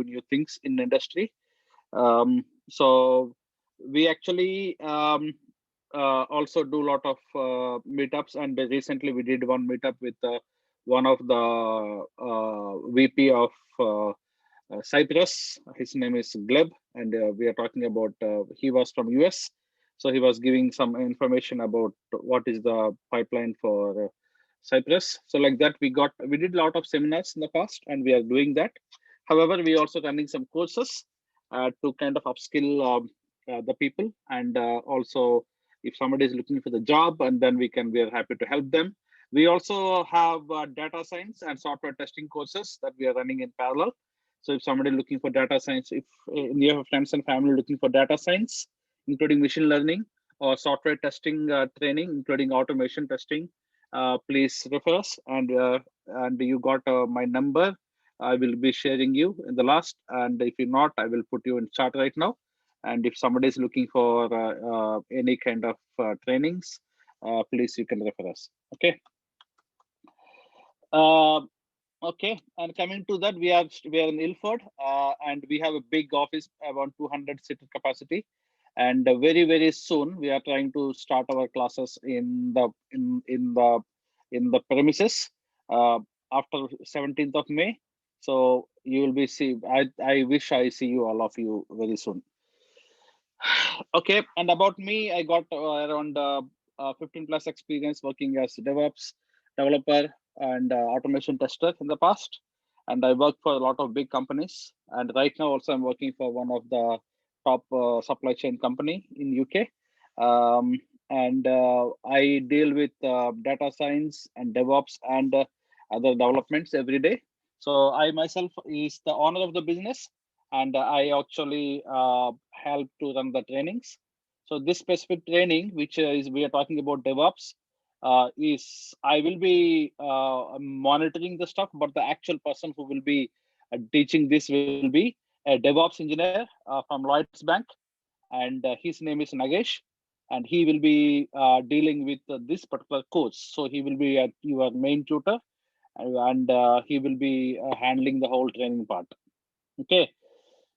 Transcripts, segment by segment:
new things in the industry. So we actually also do a lot of meetups, and recently we did one meetup with one of the VP of Cyprus. His name is Gleb, and we are talking about, he was from US. So he was giving some information about what is the pipeline for Cyprus. So like that, we did a lot of seminars in the past, and we are doing that. However, we also running some courses to kind of upskill the people, and also if somebody is looking for the job, and then we are happy to help them. We also have data science and software testing courses that we are running in parallel. So if somebody looking for data science, if you have friends and family looking for data science, including machine learning or software testing training, including automation testing, please refer us. And you got my number. I will be sharing you in the last. And if you're not, I will put you in chat right now. And if somebody is looking for any kind of trainings, please, you can refer us. Okay. Okay, and coming to that, we are in Ilford, and we have a big office, around 200 seat capacity, and very soon we are trying to start our classes in the premises after 17th of May. So you will be I wish I see you, all of you, very soon. Okay, and about me, I got around 15 plus experience working as DevOps developer and automation tester in the past, and I work for a lot of big companies. And right now also I'm working for one of the top supply chain company in UK, and I deal with data science and DevOps and other developments every day. So I myself is the owner of the business, and I actually help to run the trainings. So this specific training, which is we are talking about DevOps, is I will be monitoring the stuff, but the actual person who will be teaching this will be a DevOps engineer from Lloyds Bank, and his name is Nagesh, and he will be dealing with this particular course. So he will be your main tutor, and he will be handling the whole training part. Okay.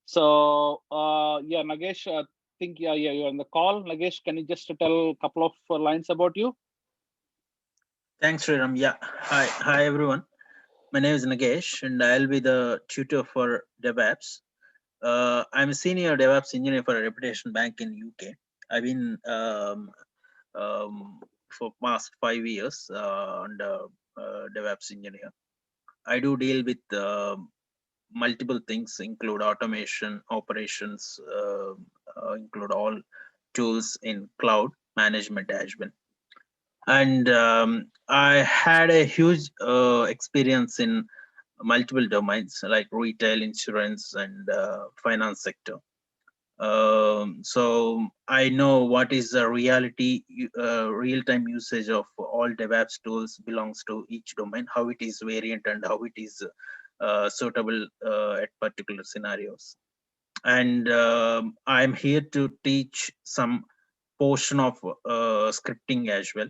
So yeah, Nagesh, I think you're on the call. Nagesh, can you just tell a couple of lines about you? Thanks, Sriram. Yeah. Hi everyone. My name is Nagesh, and I'll be the tutor for DevOps. I'm a senior DevOps engineer for a reputation bank in UK. I've been for past 5 years under DevOps engineer. I do deal with multiple things, include automation, operations, include all tools in cloud management as well. And I had a huge experience in multiple domains like retail, insurance, and finance sector. So I know what is the real-time usage of all DevOps tools belongs to each domain, how it is variant and how it is suitable at particular scenarios. And I'm here to teach some portion of scripting as well,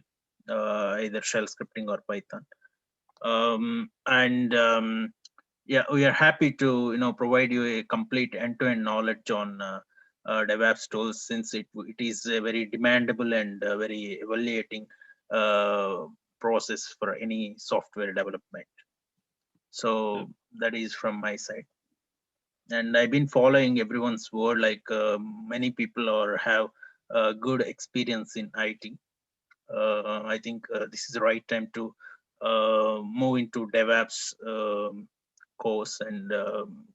either shell scripting or Python. Yeah, we are happy to provide you a complete end-to-end knowledge on DevOps tools, since it is a very demandable and very evaluating process for any software development. So that is from my side, and I've been following everyone's word, like many people have good experience in IT. I think this is the right time to move into DevOps course and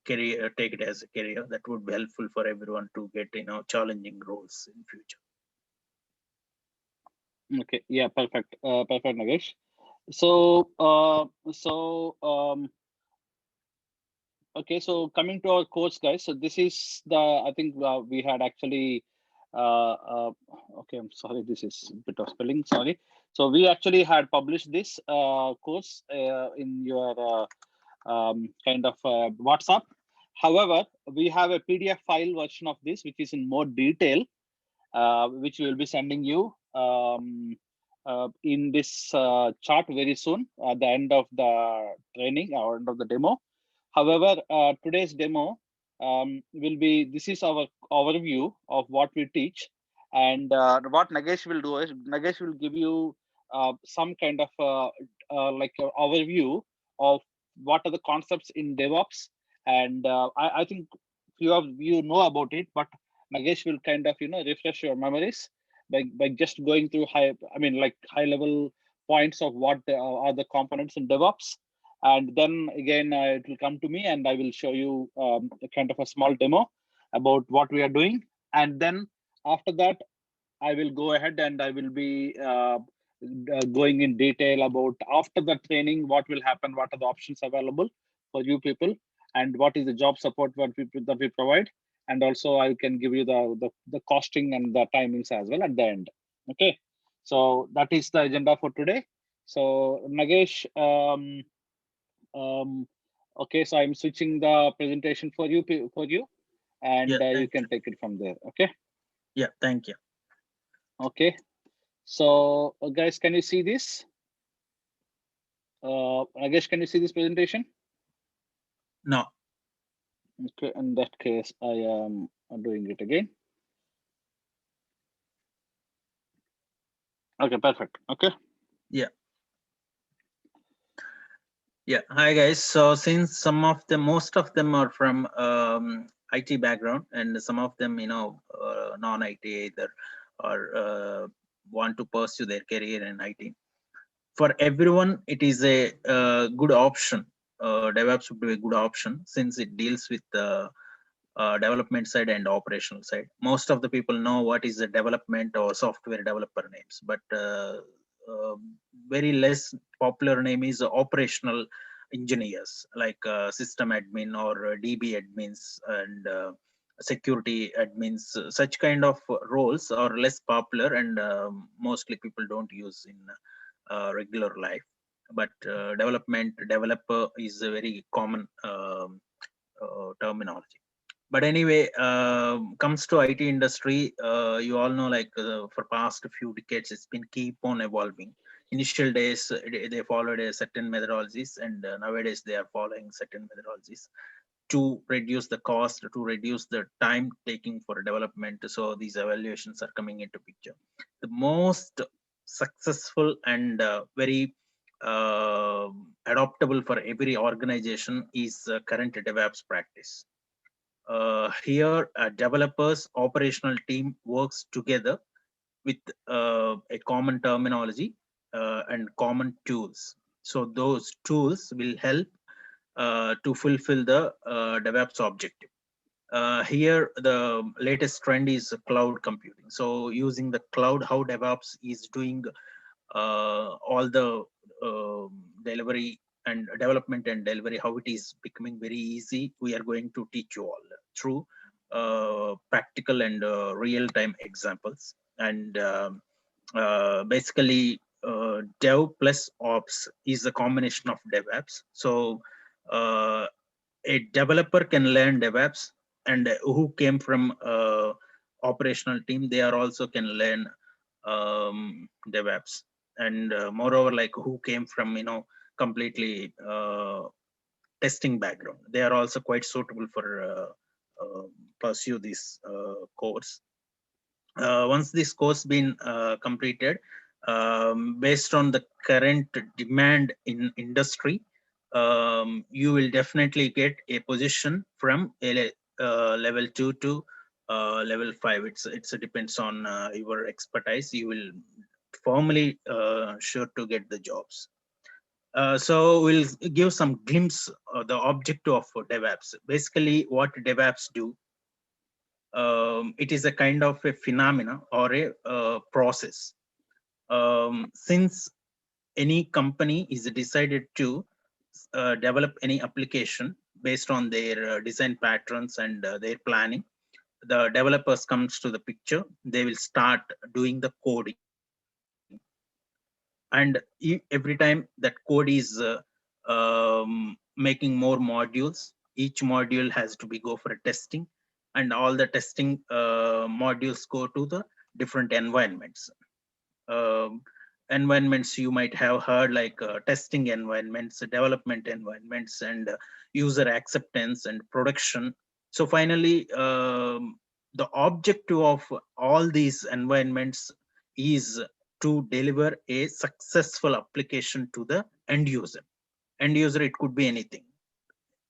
take it as a career. That would be helpful for everyone to get challenging roles in future. Okay, yeah, perfect, Nagesh. So okay, so coming to our course, guys. So this is I think we had actually okay, I'm sorry, this is a bit of spelling, sorry. So we actually had published this course in your kind of WhatsApp. However, we have a PDF file version of this, which is in more detail, which we will be sending you in this chart very soon at the end of the training or end of the demo. However, today's demo this is our overview of what we teach. And what Nagesh will do is Nagesh will give you some kind of like an overview of what are the concepts in DevOps. And I think few of you know about it, but Nagesh will kind of refresh your memories by just going through high level points of what are the components in DevOps. And then again, it will come to me and I will show you a kind of a small demo about what we are doing. And then after that, I will go ahead and I will be going in detail about after the training, what will happen, what are the options available for you people, and what is the job support that we provide. And also I can give you the costing and the timings as well at the end. Okay, so that is the agenda for today. So Nagesh, okay, so I'm switching the presentation for you, and Yeah, you thank can you. take it from there. Okay. Yeah, thank you. Okay. So guys, can you see this? Nagesh, can you see this presentation? No. Okay. In that case, I am doing it again. Okay. Perfect. Okay. Yeah. Yeah. Hi guys. So since most of them are from IT background, and some of them, non-IT either, or want to pursue their career in IT. For everyone, it is a good option. DevOps would be a good option since it deals with the development side and operational side. Most of the people know what is the development or software developer names, but uh, very less popular name is operational engineers, like system admin or DB admins and security admins. Such kind of roles are less popular, and mostly people don't use in regular life. But developer is a very common terminology. But anyway, comes to IT industry, you all know, like for past few decades, it's been keep on evolving. Initial days, they followed a certain methodologies, and nowadays they are following certain methodologies to reduce the cost, to reduce the time taking for development. So these evaluations are coming into picture. The most successful and very adoptable for every organization is current DevOps practice. Here, developers operational team works together with a common terminology and common tools. So those tools will help to fulfill the DevOps objective. Here, the latest trend is cloud computing. So using the cloud, how DevOps is doing all the delivery and development and delivery, how it is becoming very easy. We are going to teach you all through practical and real-time examples. And basically, Dev plus Ops is a combination of DevOps. So a developer can learn DevOps, and who came from operational team, they are also can learn DevOps. And moreover, like who came from completely testing background, they are also quite suitable for pursue this course. Once this course been completed, based on the current demand in industry, you will definitely get a position from level 2 to level 5. It's depends on your expertise. You will formally sure to get the jobs. So we'll give some glimpse of the objective of DevOps. Basically, what DevOps do, it is a kind of a phenomena or a process. Since any company is decided to develop any application based on their design patterns and their planning, the developers comes to the picture. They will start doing the coding, and every time that code is making more modules, each module has to be go for a testing, and all the testing modules go to the different environments. um, Environments you might have heard, like testing environments, development environments, and user acceptance and production. So finally, the objective of all these environments is to deliver a successful application to the end user. End user, it could be anything,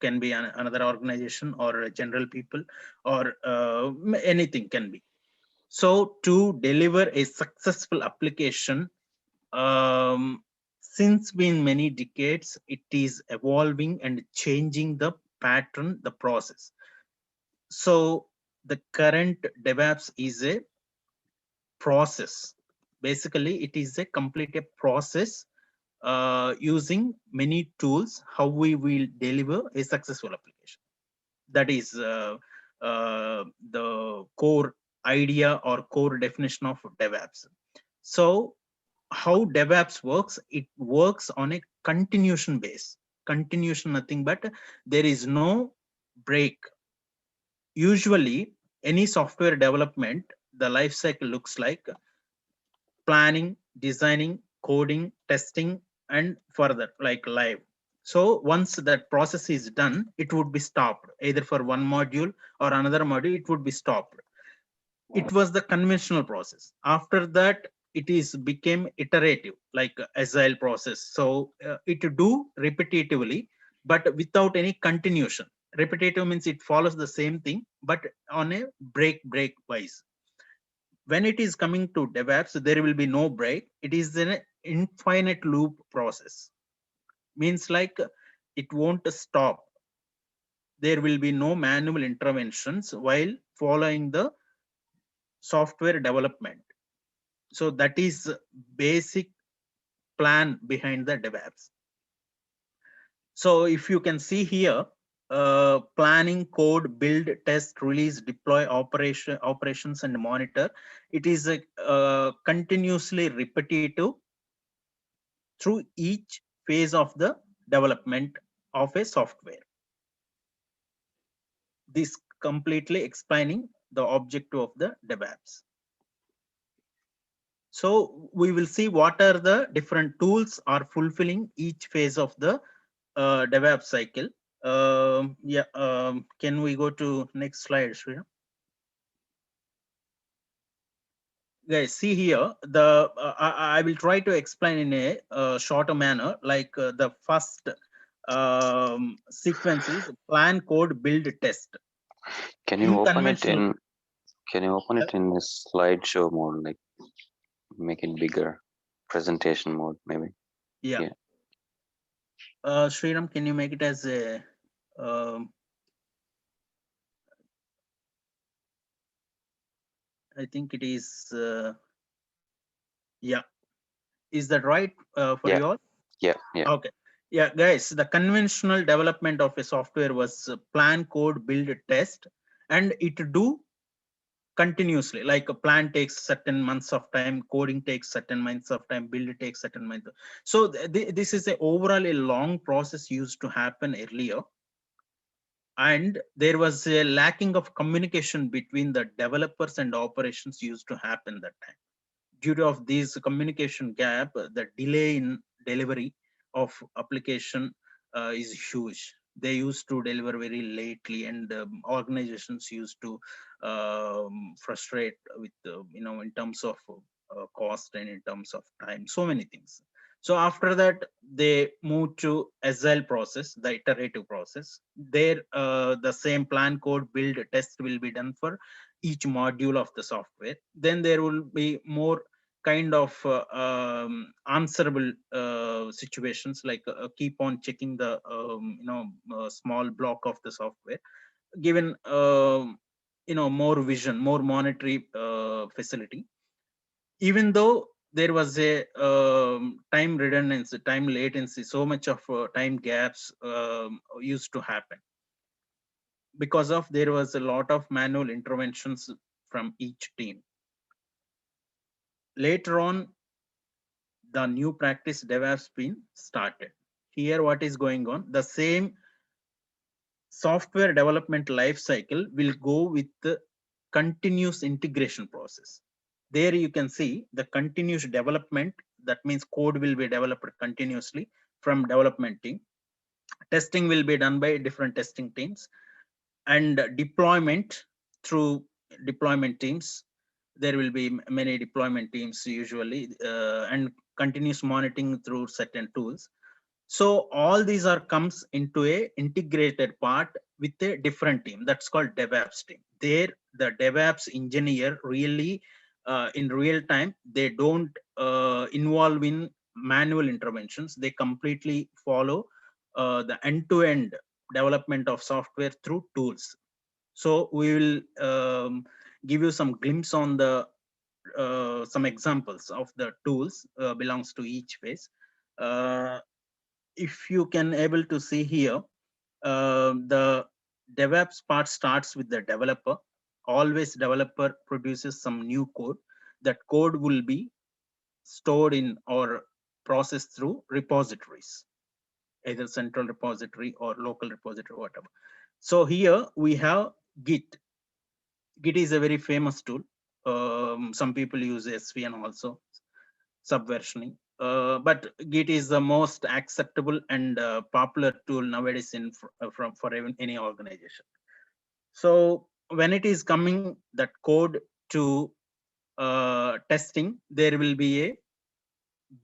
can be another organization or general people, or anything can be. So to deliver a successful application, since been many decades, it is evolving and changing the pattern, the process. So the current DevOps is a process. Basically, it is a complete process using many tools, how we will deliver a successful application. That is the core idea or core definition of DevOps. So how DevOps works, it works on a continuation base. Continuation, nothing but there is no break. Usually, any software development, the life cycle looks like planning, designing, coding, testing, and further like live. So once that process is done, it would be stopped either for one module or another module, it would be stopped. It was the conventional process. After that, it is became iterative, like agile process. So it do repetitively, but without any continuation. Repetitive means it follows the same thing, but on a break wise. When it is coming to DevOps, there will be no break. It is an infinite loop process. Means like it won't stop. There will be no manual interventions while following the software development. So that is basic plan behind the DevOps. So if you can see here, planning, code, build, test, release, deploy, operations, and monitor. It is a continuously repetitive through each phase of the development of a software. This completely explaining the objective of the DevOps. So we will see what are the different tools are fulfilling each phase of the DevOps cycle. Can we go to next slide, Shreya? Guys, see here, the I will try to explain in a shorter manner. Like the first sequence is plan, code, build, test. Can you open it in? Can you open it in this slideshow mode? Like make it bigger, presentation mode, maybe. Yeah. Sriram, can you make it as a? I think it is. Yeah. Is that right for you all? Yeah. Okay. Yeah, guys, the conventional development of a software was plan, code, build, test, and it do continuously. Like a plan takes certain months of time, coding takes certain months of time, build takes certain months. So this is a overall a long process used to happen earlier. And there was a lacking of communication between the developers and operations used to happen that time. Due to of this communication gap, the delay in delivery of application is huge. They used to deliver very lately, and organizations used to frustrate with in terms of cost and in terms of time, so many things. So after that, they moved to agile process, the iterative process. There, the same plan, code, build, test will be done for each module of the software. Then there will be more kind of answerable situations, like keep on checking the small block of the software, given more vision, more monetary facility. Even though there was a time redundancy, time latency, so much of time gaps used to happen because of there was a lot of manual interventions from each team. Later on, the new practice DevOps been started. Here, what is going on? The same software development life cycle will go with the continuous integration process. There you can see the continuous development. That means code will be developed continuously from development team. Testing will be done by different testing teams. and deployment through deployment teams. There will be many deployment teams usually, and continuous monitoring through certain tools. So all these are comes into a integrated part with a different team that's called DevOps team. There, the DevOps engineer really, in real time, they don't involve in manual interventions. They completely follow the end-to-end development of software through tools. So we will give you some glimpse on the some examples of the tools belongs to each phase. If you can able to see here, the DevOps part starts with the developer. Always developer produces some new code. That code will be stored in or processed through repositories, either central repository or local repository, whatever. So here we have Git. Git is a very famous tool. Some people use SVN also, subversioning. But Git is the most acceptable and popular tool nowadays in for any organization. So when it is coming that code to testing, there will be a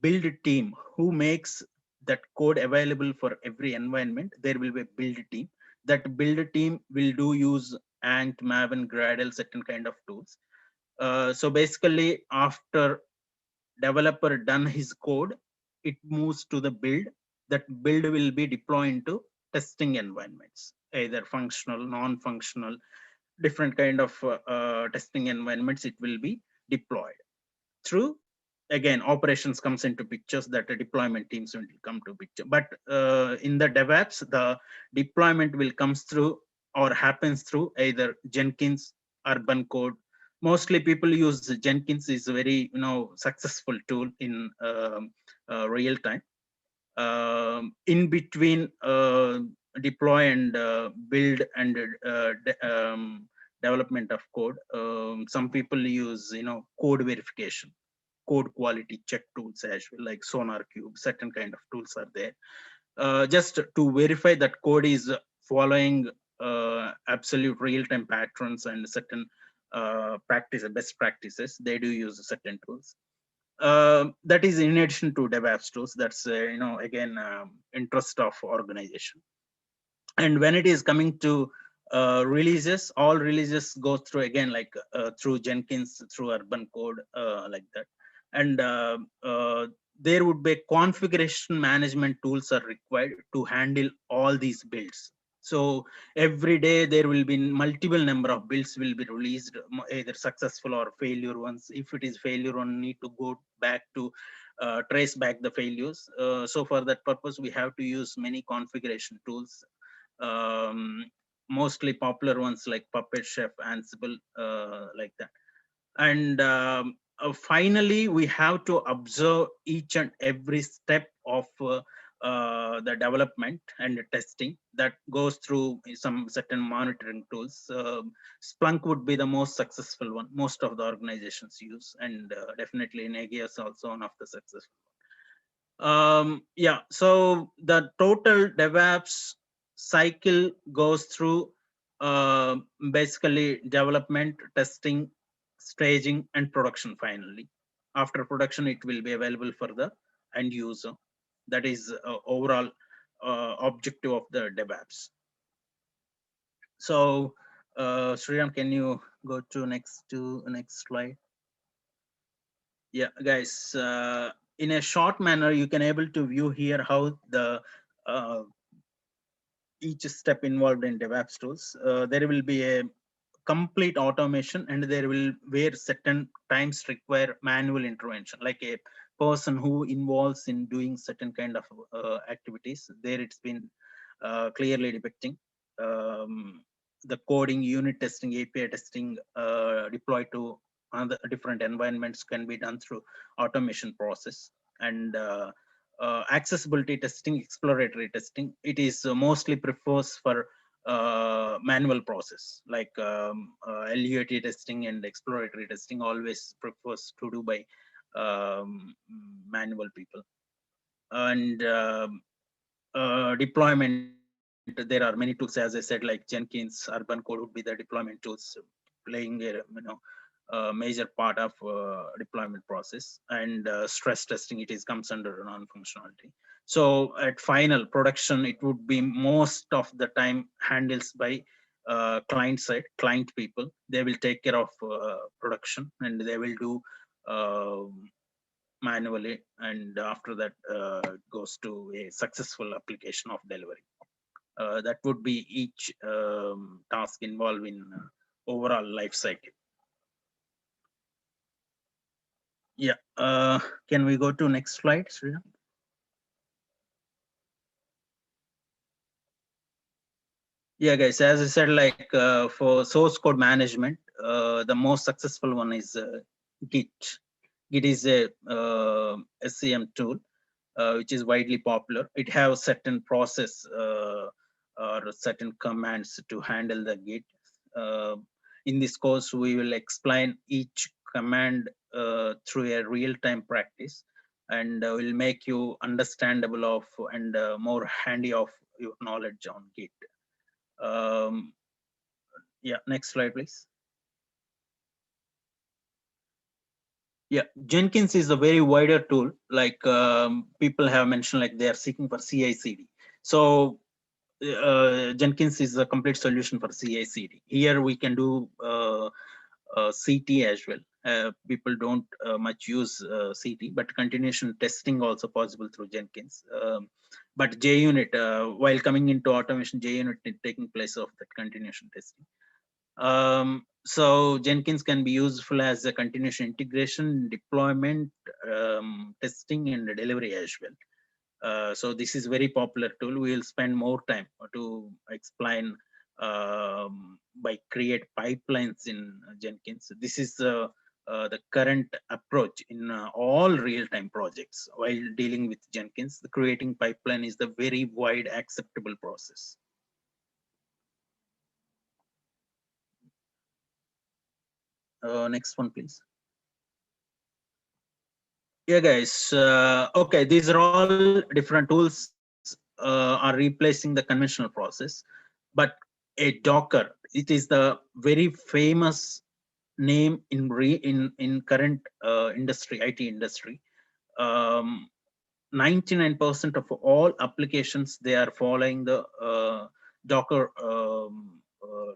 build team who makes that code available for every environment. There will be a build team. That build team will do use Ant, Maven, Gradle, certain kind of tools. So basically, after developer done his code, it moves to the build. That build will be deployed into testing environments, either functional, non-functional, different kind of testing environments. It will be deployed through, again, operations comes into pictures, that the deployment teams will come to picture. But in the DevOps, the deployment will comes through or happens through either Jenkins, Urban Code. Mostly people use Jenkins, is a very successful tool in real time. In between deploy and build and development of code, some people use code verification, code quality check tools as well, like SonarQube. Certain kind of tools are there just to verify that code is following absolute real-time patterns and certain best practices. They do use certain tools. That is in addition to DevOps tools. That's again interest of organization. And when it is coming to releases, all releases go through again like through Jenkins, through Urban Code, like that. And there would be configuration management tools are required to handle all these builds. So every day there will be multiple number of builds will be released, either successful or failure ones. If it is failure one, need to go back to trace back the failures. So for that purpose, we have to use many configuration tools. Mostly popular ones like Puppet Chef, Ansible, like that. And finally, we have to observe each and every step of the development and the testing that goes through some certain monitoring tools. Splunk would be the most successful one. Most of the organizations use, and definitely Nagi is also one of the successful. Yeah, so the total DevOps cycle goes through basically development, testing, staging, and production finally. After production, it will be available for the end user. That is overall objective of the DevOps. So Sriram, can you go to next slide? Yeah, guys, in a short manner, you can able to view here how the each step involved in DevOps tools. There will be a complete automation, and there will where certain times require manual intervention, like a person who involves in doing certain kind of activities. There it's been clearly depicting the coding, unit testing, API testing, deployed to other different environments can be done through automation process. And accessibility testing, exploratory testing, it is mostly prefers for manual process, like LUAT testing and exploratory testing always prefers to do by manual people. And deployment there are many tools, as I said, like Jenkins, Urban Code would be the deployment tools playing a major part of deployment process, and stress testing, it comes under non-functionality. So at final production, it would be most of the time handles by client side, client people. They will take care of production, and they will do manually, and after that goes to a successful application of delivery. That would be each task involved in overall life cycle. Yeah, can we go to next slide, Sriram? Yeah, guys, as I said, like for source code management, the most successful one is Git. Git is a SCM tool, which is widely popular. It has certain process or certain commands to handle the Git. In this course, we will explain each command through a real-time practice, and will make you understandable of and more handy of your knowledge on Git. Yeah, next slide, please. Yeah, Jenkins is a very wider tool. Like people have mentioned, like they are seeking for CI/CD. So Jenkins is a complete solution for CI/CD. Here we can do CT as well. People don't much use CT, but continuation testing also possible through Jenkins. But JUnit, while coming into automation, JUnit is taking place of that continuation testing. So Jenkins can be useful as a continuation integration, deployment, testing, and delivery as well. So this is very popular tool. We will spend more time to explain by create pipelines in Jenkins. This is the current approach in all real-time projects. While dealing with Jenkins, the creating pipeline is the very wide acceptable process. Next one, please. Yeah, guys. Okay, these are all different tools are replacing the conventional process, but a Docker, it is the very famous name in current industry, IT industry. 99% of all applications, they are following the Docker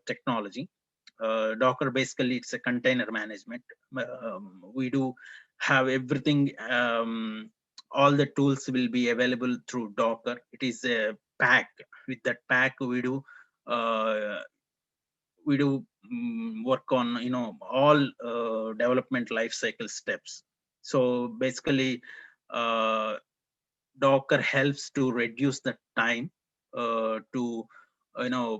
technology. Docker basically it's a container management. We do have everything. All the tools will be available through Docker. It is a pack. With that pack, we do work on all development lifecycle steps. So basically, Docker helps to reduce the time to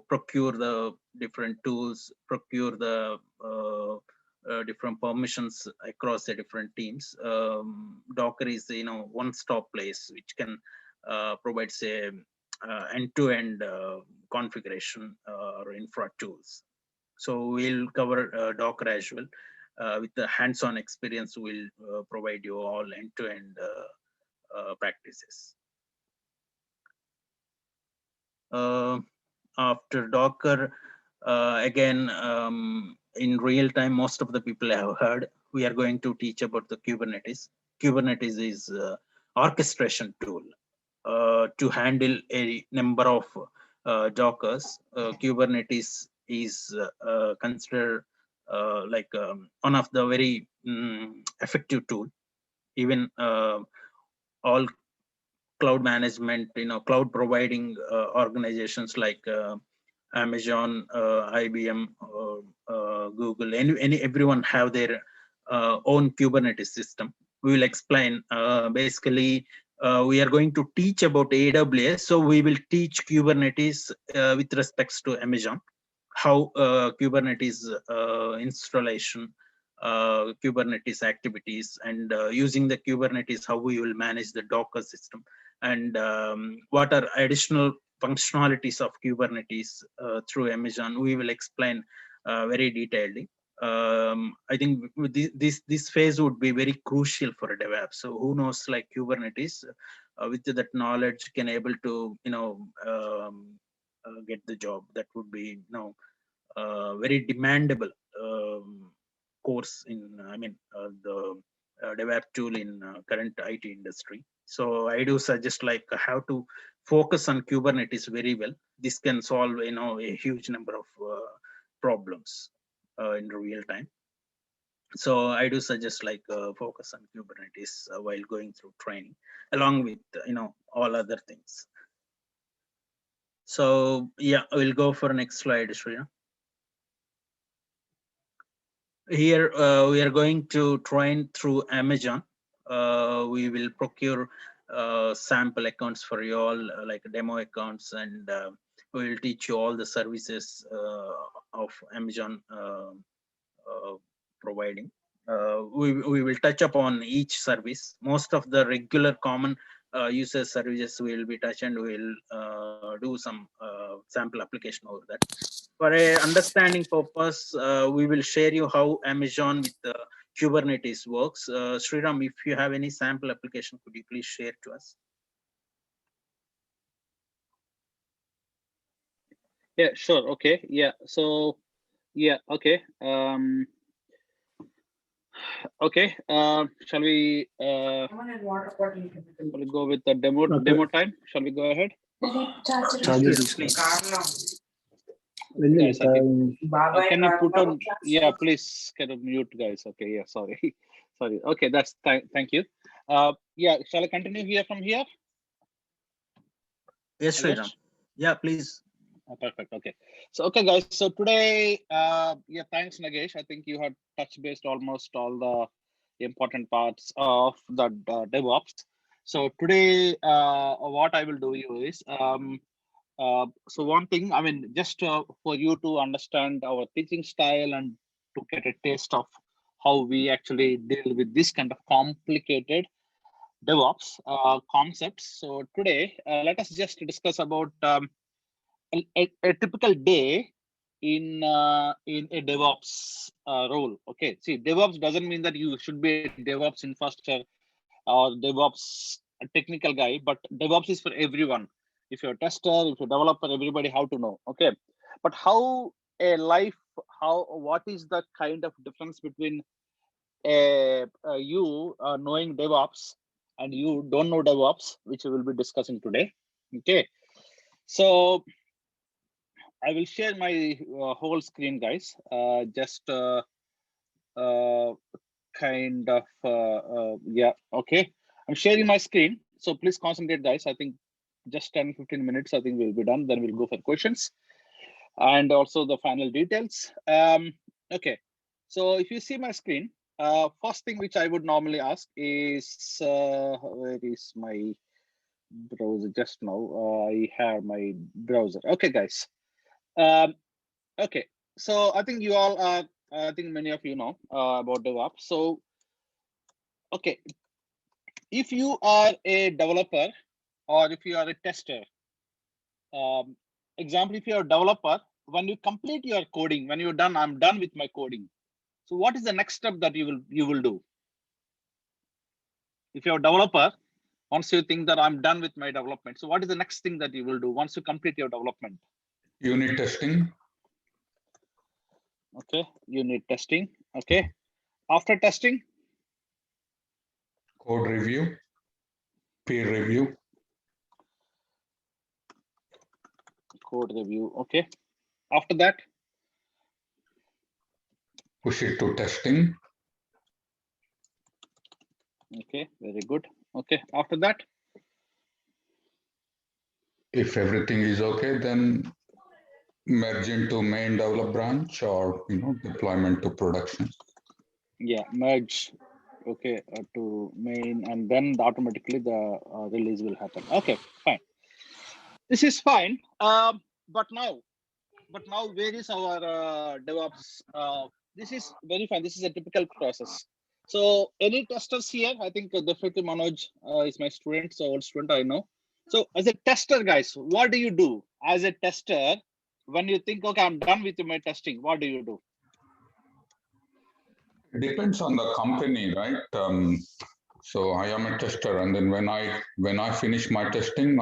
procure the different tools, procure the different permissions across the different teams. Docker is one-stop place which can provide say end-to-end configuration or infra tools. So we'll cover Docker as well. With the hands-on experience, we'll provide you all end-to-end practices. After Docker, again, in real time, most of the people have heard, we are going to teach about the Kubernetes. Kubernetes is orchestration tool to handle a number of Dockers. Kubernetes is considered like one of the very effective tool. Even all cloud management, cloud providing organizations like Amazon, IBM, Google, everyone have their own Kubernetes system. We will explain. Basically, we are going to teach about AWS, so we will teach Kubernetes with respects to Amazon, how Kubernetes installation, Kubernetes activities, and using the Kubernetes, how we will manage the Docker system, and what are additional functionalities of Kubernetes through Amazon. We will explain very detailedly. I think this phase would be very crucial for a DevOps. So who knows, like Kubernetes, with that knowledge, can able to get the job. That would be very demandable course in the DevOps tool in current IT industry. So I do suggest like how to focus on Kubernetes very well. This can solve a huge number of problems in real time. So I do suggest like focus on Kubernetes while going through training, along with all other things. So yeah, we'll go for next slide, Shreya. Here we are going to train through Amazon. We will procure sample accounts for you all, like demo accounts, and we will teach you all the services of Amazon providing. We will touch upon each service. Most of the regular common user services we will be touching, and we'll do some sample application over that. For a understanding purpose, we will share you how Amazon with the Kubernetes works. Sriram, if you have any sample application, could you please share to us? Yeah, sure. Okay. Yeah. So, yeah. Okay. Okay. Shall we go with the demo time? Shall we go ahead? Please. Guys, can you put on? Yeah, please. Can you mute, guys? Okay. Yeah. Sorry. Sorry. Okay. That's thank you. Yeah. Shall I continue here from here? Yes, Sriram. Yeah, please. Perfect. Okay. So, okay, guys. So today, yeah, thanks, Nagesh. I think you had touch based almost all the important parts of the DevOps. So today, what I will do is, so one thing, I mean, just for you to understand our teaching style and to get a taste of how we actually deal with this kind of complicated DevOps concepts. So today, let us just discuss about a typical day in a DevOps role. Okay, see, DevOps doesn't mean that you should be a DevOps infrastructure or DevOps technical guy, but DevOps is for everyone. If you're a tester, if you're a developer, everybody how to know. Okay, but how a life, what is the kind of difference between you knowing DevOps and you don't know DevOps, which we will be discussing today. Okay, so I will share my whole screen, guys. Just kind of, yeah, okay. I'm sharing my screen. So please concentrate, guys. I think just 10-15 minutes, I think we'll be done. Then we'll go for questions and also the final details. Okay. So if you see my screen, first thing which I would normally ask is, where is my browser? Just now, I have my browser. Okay, guys. Okay, so I think you all are, I think many of you know about DevOps. So, okay, if you are a developer or if you are a tester, example, if you're a developer, when you complete your coding, when you're done, I'm done with my coding. So what is the next step that you will do? If you're a developer, once you think that I'm done with my development, so what is the next thing that you will do once you complete your development? Unit testing. Okay, unit testing. Okay, after testing, Code review, peer review. Code review. Okay, after that, Push it to testing. okay, very good. Okay, after that, If everything is okay, then merge into main develop branch or deployment to production. yeah, merge. Okay, to main, and then automatically the release will happen. Okay, fine. This is fine. But now where is our DevOps? This is very fine. This is a typical process. So any testers here? I think definitely Manoj is my student, so old student I know. So as a tester, guys, what do you do as a tester when you think, okay, I'm done with my testing? What do you do? It depends on the company, right? So I am a tester, and then when I finish my testing,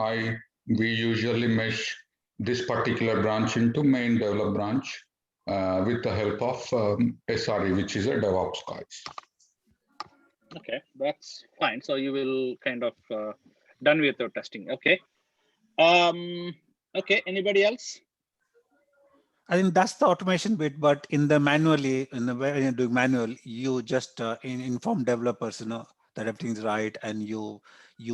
we usually mesh this particular branch into main develop branch with the help of SRE, which is a DevOps guys. Okay, that's fine. So you will kind of done with your testing. Okay. Okay. Anybody else? I think that's the automation bit, but in the manually, in the way when you're doing manual, you just inform developers, that everything's right, and you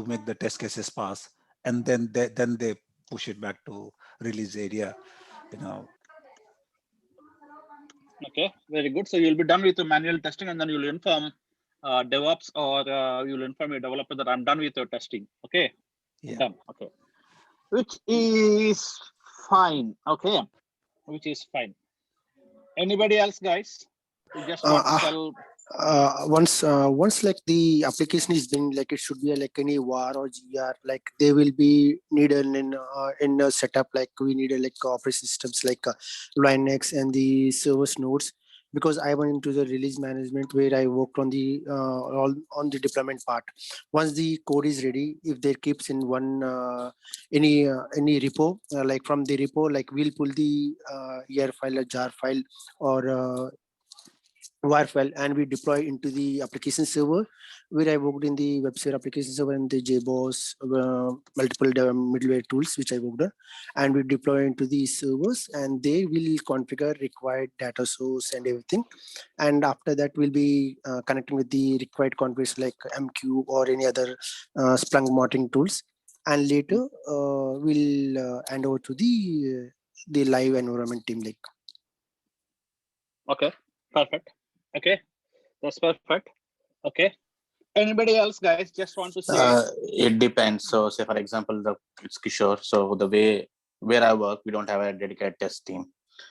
make the test cases pass, and then they push it back to release area, Okay, very good. So you'll be done with the manual testing, and then you'll inform DevOps, or you'll inform your developer that I'm done with your testing. Okay, Yeah. done. Okay, which is fine. Okay, which is fine. Anybody else, guys? You just want to tell. Once like the application is being like, it should be like any WAR or GR, like they will be needed in a setup, like we need like operating systems like Linux and the service nodes, because I went into the release management where I worked on the on the deployment part. Once the code is ready, if they keeps in one any repo, like from the repo, like we'll pull the ER file or jar file or WAR file, and we deploy into the application server, where I worked in the web server application server and the JBoss, multiple middleware tools which I worked on, and we deploy into the servers, and they will configure required data source and everything. And after that, we'll be connecting with the required configures like MQ or any other Splunk monitoring tools, and later we'll hand over to the live environment team. Like, Okay, perfect. Okay, that's perfect. Okay. Anybody else, guys? Just want to say. It depends. So, say for example, it's Kishore. So the way where I work, we don't have a dedicated test team.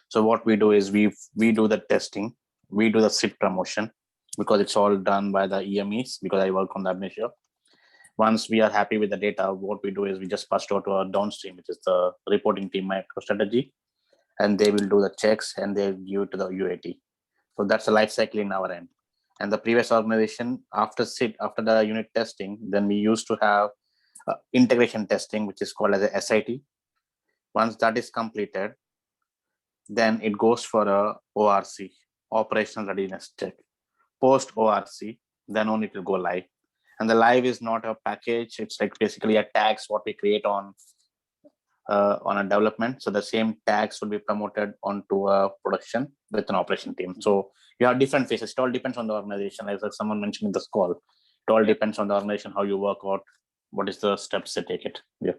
So what we do is we do the testing, we do the SIP promotion, because it's all done by the EMEs, because I work on that measure. Once we are happy with the data, what we do is we just pass it out to our downstream, which is the reporting team MicroStrategy, and they will do the checks and they'll give it to the UAT. So that's the life cycle in our end. And the previous organization, after the unit testing, then we used to have integration testing, which is called as a SIT. Once that is completed, then it goes for a ORC, operational readiness check. Post ORC, then only it will go live. And the live is not a package; it's like basically a tags what we create on a development. So the same tags will be promoted onto a production with an operation team. So you have different phases. It all depends on the organization. As someone mentioned in this call, it all depends on the organization, how you work out, what is the steps to take it. Yeah.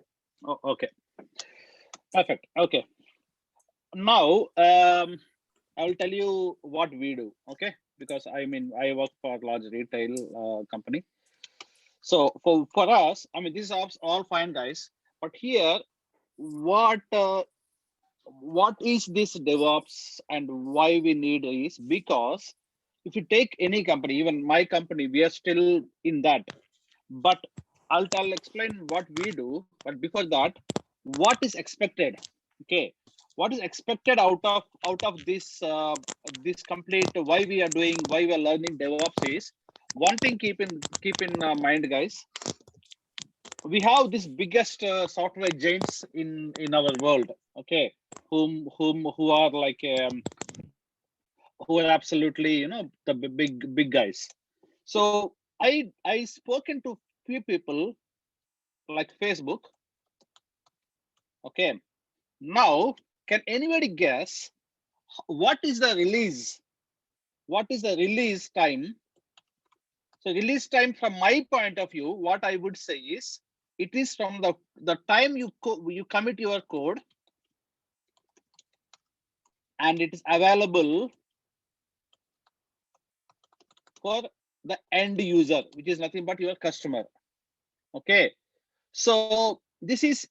Oh, okay. Perfect. Okay. Now, I will tell you what we do. Okay, because I work for a large retail company. So for us, these are all fine, guys. But here, what is this DevOps and why we need is because if you take any company, even my company, we are still in that. But I'll explain what we do. But before that, what is expected? Okay, what is expected out of this this complete why we are learning DevOps is one thing. Keep in mind, guys. We have this biggest software giants in our world, okay, who are like who are absolutely the big guys. So I spoken to few people like Facebook. Okay, now can anybody guess what is the release time? So release time from my point of view, what I would say is it is from the time you commit your code and it is available for the end user, which is nothing but your customer. Okay, so this is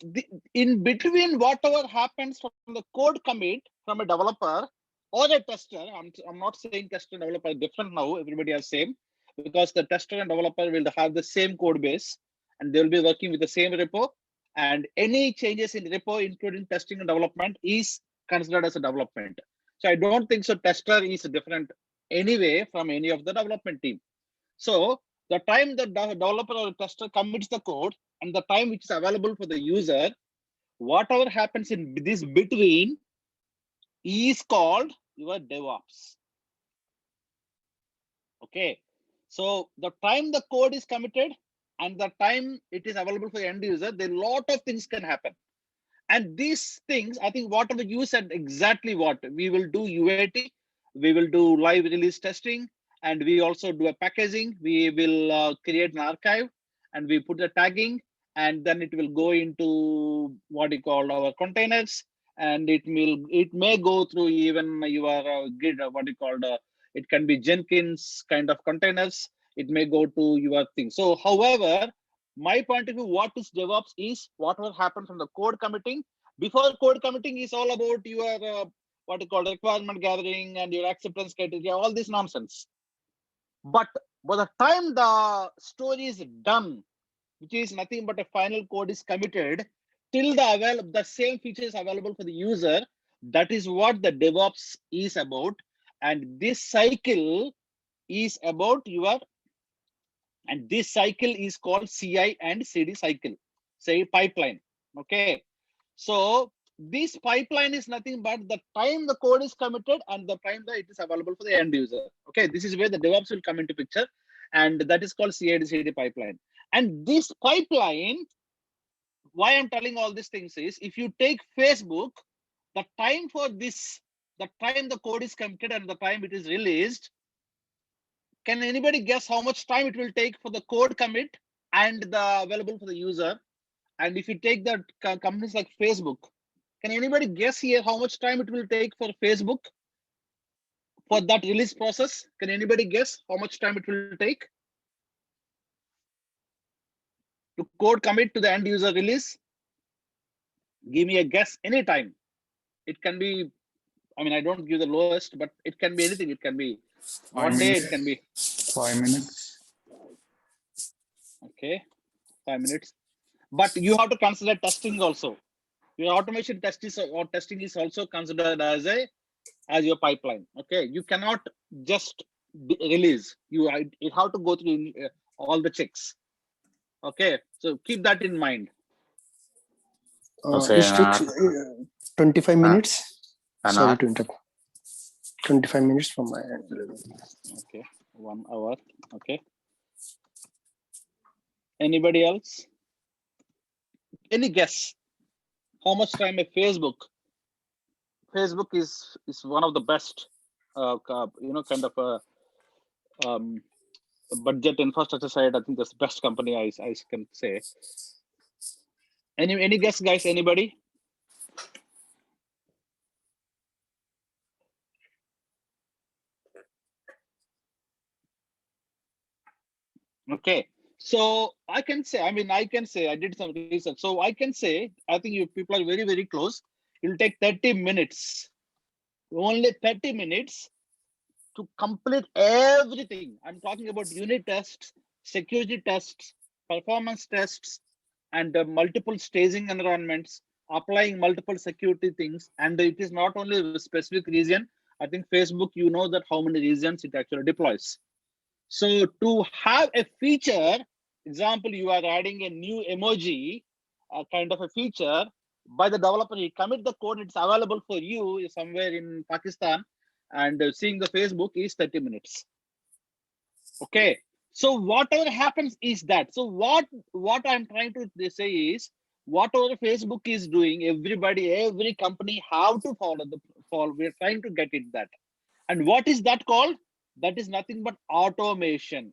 in between whatever happens from the code commit from a developer or a tester. I'm not saying tester and developer are different now. Everybody are same, because the tester and developer will have the same code base and they will be working with the same repo, and any changes in repo, including testing and development, is considered as a development. So I don't think so tester is different anyway from any of the development team. So the time the developer or tester commits the code and the time which is available for the user, Whatever happens in this between is called your DevOps. Okay, so the time the code is committed and the time it is available for the end user, there are a lot of things can happen. And these things, I think whatever you said, exactly what we will do UAT, we will do live release testing, and we also do a packaging. We will create an archive and we put the tagging, and then it will go into what you call our containers, and it may go through even your Git, what you call it can be Jenkins kind of containers. It may go to your thing. So, however, my point of view, what is DevOps is whatever happens from the code committing. Before code committing is all about your what you call requirement gathering and your acceptance criteria, all this nonsense. But by the time the story is done, which is nothing but a final code is committed, till the same feature is available for the user, that is what the DevOps is about. And this cycle is about your, and this cycle is called CI and CD cycle, say pipeline. Okay, so this pipeline is nothing but the time the code is committed and the time that it is available for the end user. Okay, this is where the DevOps will come into picture, and that is called CI and CD pipeline. And this pipeline, why I'm telling all these things is, if you take Facebook, the time for this, the time the code is committed and the time it is released, can anybody guess how much time it will take for the code commit and the available for the user? And if you take the companies like Facebook, can anybody guess here how much time it will take for Facebook for that release process? Can anybody guess how much time it will take to code commit to the end user release? Give me a guess anytime. It can be, I mean, I don't give the lowest, but it can be anything. It can be 1 day, it can be 5 minutes. Okay, 5 minutes. But you have to consider testing also. Your automation test is, or testing is also considered as your pipeline. Okay, you cannot just release. You have to go through all the checks. Okay, so keep that in mind. It takes 25 minutes. Sorry to interrupt. 25 minutes from my end. Okay, 1 hour. Okay. Anybody else? Any guess? How much time a Facebook is one of the best, kind of a budget infrastructure side. I think that's the best company I can say. Any guess, guys? Anybody? Okay, so I can say, I did some research. So I can say, I think you people are very, very close. It'll take 30 minutes, only 30 minutes to complete everything. I'm talking about unit tests, security tests, performance tests, and multiple staging environments, applying multiple security things. And it is not only a specific region. I think Facebook, you know that how many regions it actually deploys. So to have a feature, example, you are adding a new emoji, kind of a feature by the developer, you commit the code, it's available for you somewhere in Pakistan, and seeing the Facebook is 30 minutes. Okay, so whatever happens is that. So what I'm trying to say is, whatever Facebook is doing, every company have to follow. We're trying to get it that. And what is that called? That is nothing but automation.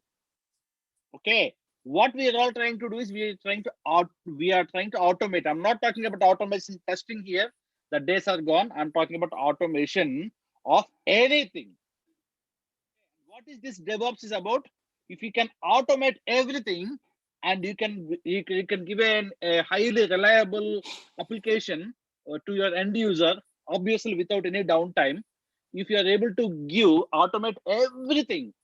Okay, what we are all trying to do is we are trying to automate. I'm not talking about automation testing here. The days are gone. I'm talking about automation of anything. What is this DevOps is about? If you can automate everything and you can give a highly reliable application to your end user, obviously without any downtime. If you are able to automate everything,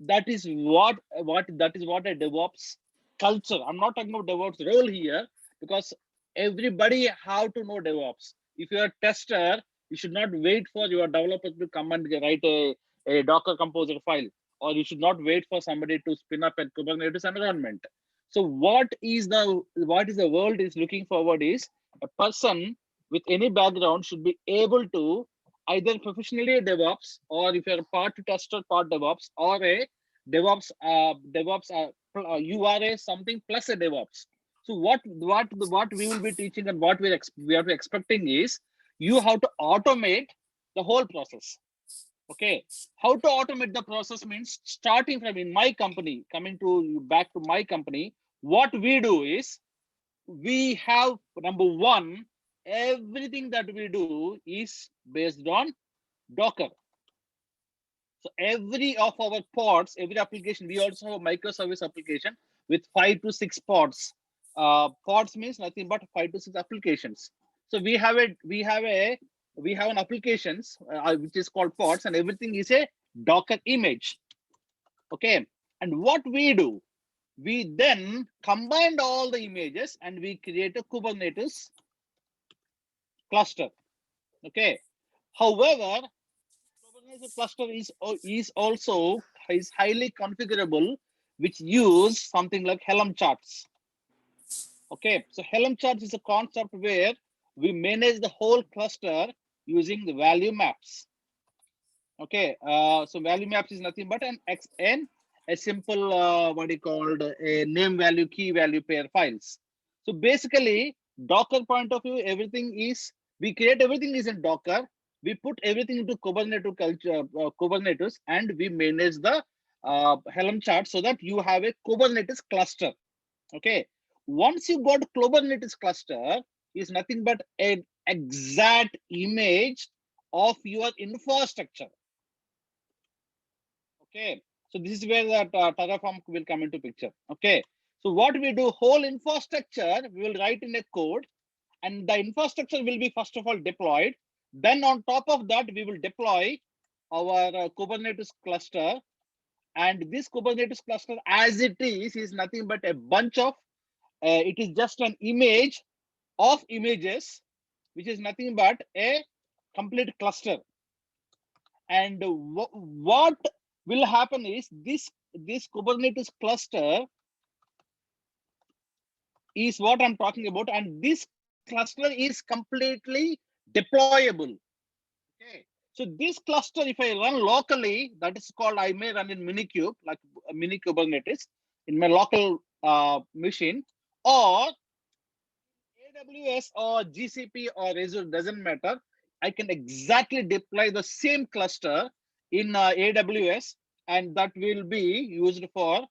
that is what a DevOps culture. I'm not talking about DevOps role here, because everybody have to know DevOps. If you're a tester, you should not wait for your developer to come and write a Docker Composer file, or you should not wait for somebody to spin up a Kubernetes environment. So what is the world is looking forward is, A person with any background should be able to either professionally a DevOps, or if you're a part tester, part DevOps, or a DevOps, you are a something plus a DevOps. So what we will be teaching and what we are expecting is you have to automate the whole process. Okay, how to automate the process means starting from in my company, coming to back to my company, what we do is we have number one, everything that we do is based on Docker. So every of our pods, every application, we also have a microservice application with 5 to 6 pods. Pods means nothing but 5 to 6 applications. So we have an applications which is called pods, and everything is a Docker image. Okay, and what we do, we then combined all the images and we create a Kubernetes cluster. Okay, however, Kubernetes cluster is highly configurable, which use something like Helm charts. Okay, so Helm charts is a concept where we manage the whole cluster using the value maps. Okay, so value maps is nothing but a simple what you called a name value key value pair files. So basically, Docker point of view, everything is we create everything is in Docker. We put everything into Kubernetes culture, Kubernetes, and we manage the Helm chart so that you have a Kubernetes cluster. Okay, once you got Kubernetes cluster, is nothing but an exact image of your infrastructure. Okay, so this is where that Terraform will come into picture. Okay, so what we do, whole infrastructure we will write in a code, and the infrastructure will be first of all deployed. Then on top of that, we will deploy our Kubernetes cluster, and this Kubernetes cluster as it is nothing but a bunch of it is just an image of images, which is nothing but a complete cluster. And what will happen is this Kubernetes cluster is what I'm talking about, and this cluster is completely deployable. Okay, so this cluster, if I run locally, that is called, I may run in Minikube, like a mini Kubernetes in my local machine, or AWS or GCP or Azure, doesn't matter. I can exactly deploy the same cluster in AWS, and that will be used for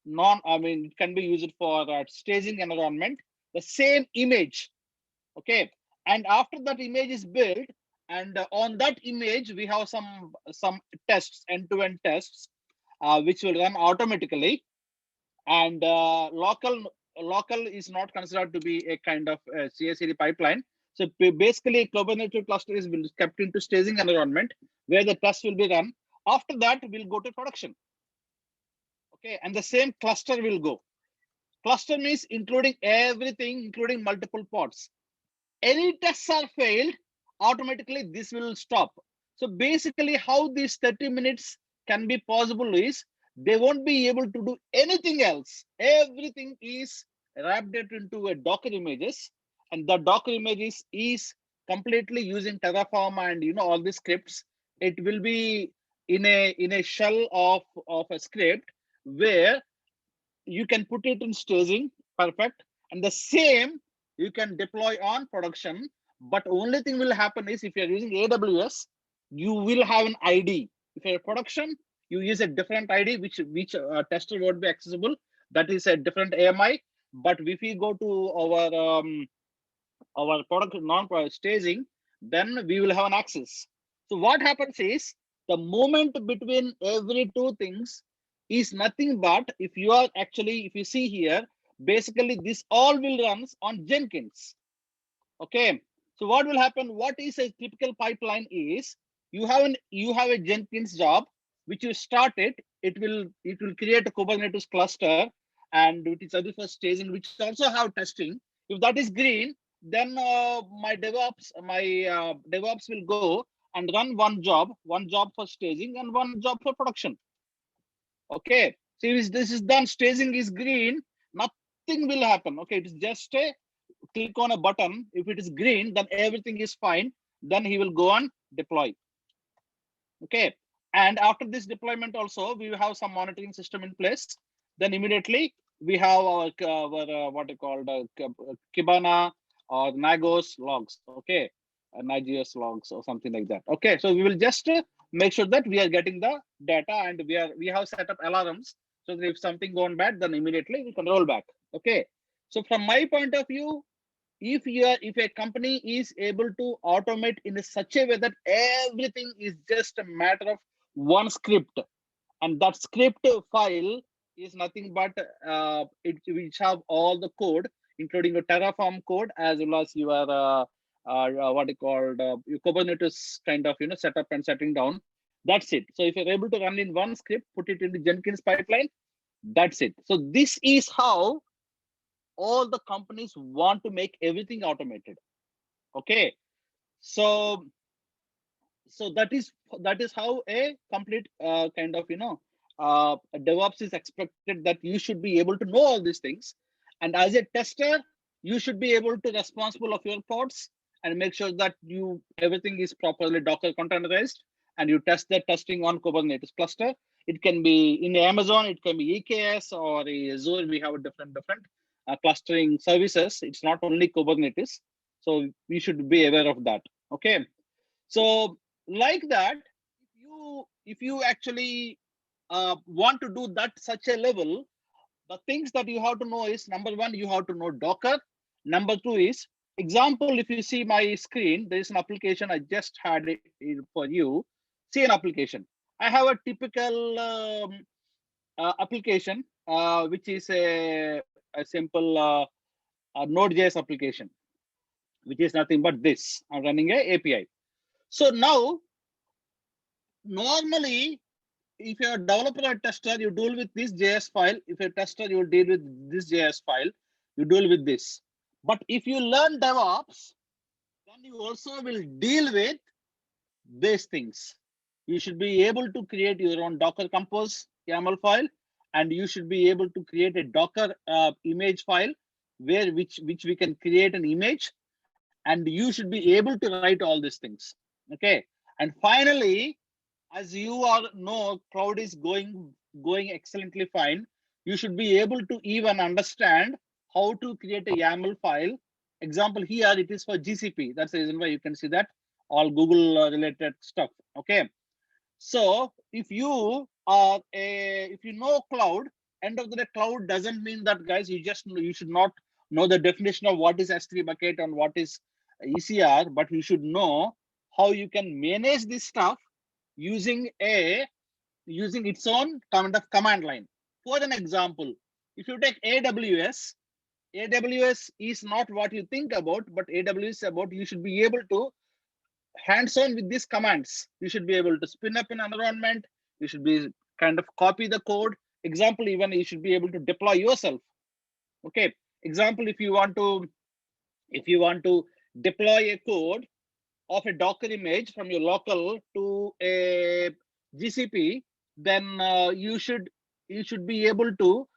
it can be used for staging environment, the same image. Okay, and after that image is built, and on that image we have some tests, end-to-end tests, which will run automatically, and local is not considered to be a kind of CI/CD pipeline. So basically, Kubernetes cluster is kept into staging environment where the test will be run. After that, we'll go to production. Okay, and the same cluster will go. Cluster means including everything, including multiple pods. Any tests are failed, automatically this will stop. So basically, how these 30 minutes can be possible is they won't be able to do anything else. Everything is wrapped into a Docker images, and the Docker images is completely using Terraform and all the scripts. It will be in a shell of a script where you can put it in staging, perfect, and the same you can deploy on production. But only thing will happen is if you're using AWS, you will have an ID. If you're production, you use a different ID, which tester won't be accessible. That is a different AMI. But if we go to our product non-product staging, then we will have an access. So what happens is the moment between every two things is nothing but if you see here, basically this all will runs on Jenkins. Okay, so what will happen? What is a typical pipeline is you have a Jenkins job which you started. It will create a Kubernetes cluster, and it is ready for staging, which also have testing. If that is green, then my DevOps will go and run one job for staging and one job for production. Okay, so if this is done, staging is green, nothing will happen. Okay, it is just a click on a button. If it is green, then everything is fine. Then he will go on deploy. Okay. And after this deployment also, we will have some monitoring system in place. Then immediately we have our what you call Kibana or Nagos logs. Okay. Nagios logs or something like that. Okay. So we will just make sure that we are getting the data, and we have set up alarms so that if something gone bad, then immediately we can roll back. Okay. So from my point of view, if a company is able to automate in such a way that everything is just a matter of one script, and that script file is nothing but which have all the code, including your Terraform code as well as your what you called your Kubernetes kind of setup and setting down. That's it. So if you're able to run in one script, put it in the Jenkins pipeline, that's it. So this is how all the companies want to make everything automated. Okay, so that is how a complete kind of DevOps is expected, that you should be able to know all these things, and as a tester you should be able to responsible of your pods and make sure that everything is properly Docker containerized, and you test the testing on Kubernetes cluster. It can be in Amazon, it can be EKS or Azure. We have different clustering services. It's not only Kubernetes, so we should be aware of that. Okay, so like that, if you actually want to do that such a level, the things that you have to know is, number one, you have to know Docker. Number two is, example, if you see my screen, there is an application I just had it for you. See an application. I have a typical application which is a simple Node.js application, which is nothing but this. I'm running a API. So now, normally, if you're a developer or tester, you deal with this JS file. If you're a tester, you will deal with this JS file. You deal with this. But if you learn DevOps, then you also will deal with these things. You should be able to create your own Docker Compose YAML file, and you should be able to create a Docker image file which we can create an image, and you should be able to write all these things. Okay, and finally, as you all know, cloud is going excellently fine. You should be able to even understand how to create a YAML file. Example here, it is for GCP. That's the reason why you can see that all Google related stuff. Okay, so if you know cloud, end of the day, cloud doesn't mean that, guys, you should not know the definition of what is S3 bucket and what is ECR, but you should know how you can manage this stuff using its own kind of command line. For an example, if you take AWS is not what you think about, but AWS is about you should be able to hands-on with these commands. You should be able to spin up an environment. You should be kind of copy the code. Example, even you should be able to deploy yourself. Okay. Example, if you want to deploy a code of a Docker image from your local to a GCP, then you should be able to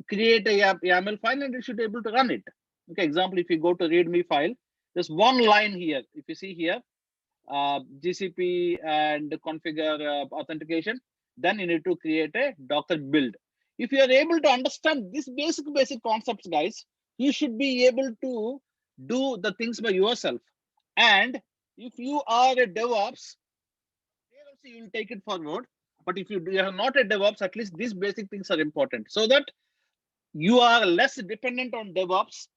create a YAML file, and you should be able to run it. Okay. Example, if you go to README file, there's one line here. If you see here, GCP and configure authentication, then you need to create a Docker build. If you are able to understand this basic concepts, guys, you should be able to do the things by yourself. And if you are a DevOps, you will take it forward. But if you are not a DevOps, at least these basic things are important, so that you are less dependent on DevOps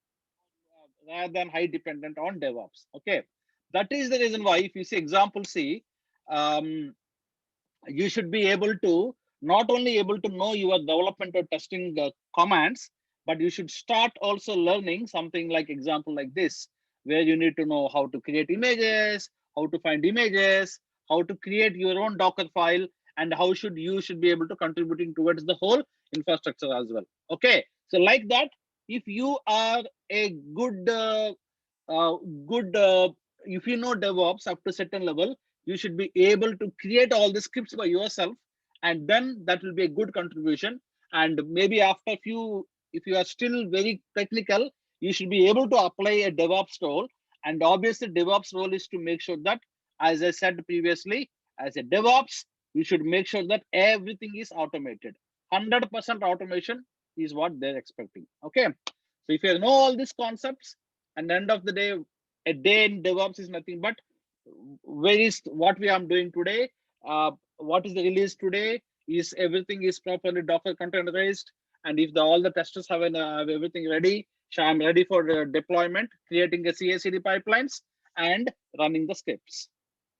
rather than high dependent on DevOps. Okay, that is the reason why, if you see example C, you should be able to not only able to know your development or testing commands, but you should start also learning something like example like this, where you need to know how to create images, how to find images, how to create your own Docker file, and how you should be able to contributing towards the whole infrastructure as well. Okay, so like that, if you are a good if you know DevOps up to certain level, you should be able to create all the scripts by yourself, and then that will be a good contribution. And maybe after if you are still very technical, you should be able to apply a DevOps role. And obviously DevOps role is to make sure that, as I said previously, as a DevOps, you should make sure that everything is automated. 100% automation is what they're expecting. Okay. So if you know all these concepts, and the end of the day, a day in DevOps is nothing but where is what we are doing today, what is the release today, is everything is properly Docker containerized, and if all the testers have everything ready, so I'm ready for the deployment, creating a CI/CD pipelines and running the scripts.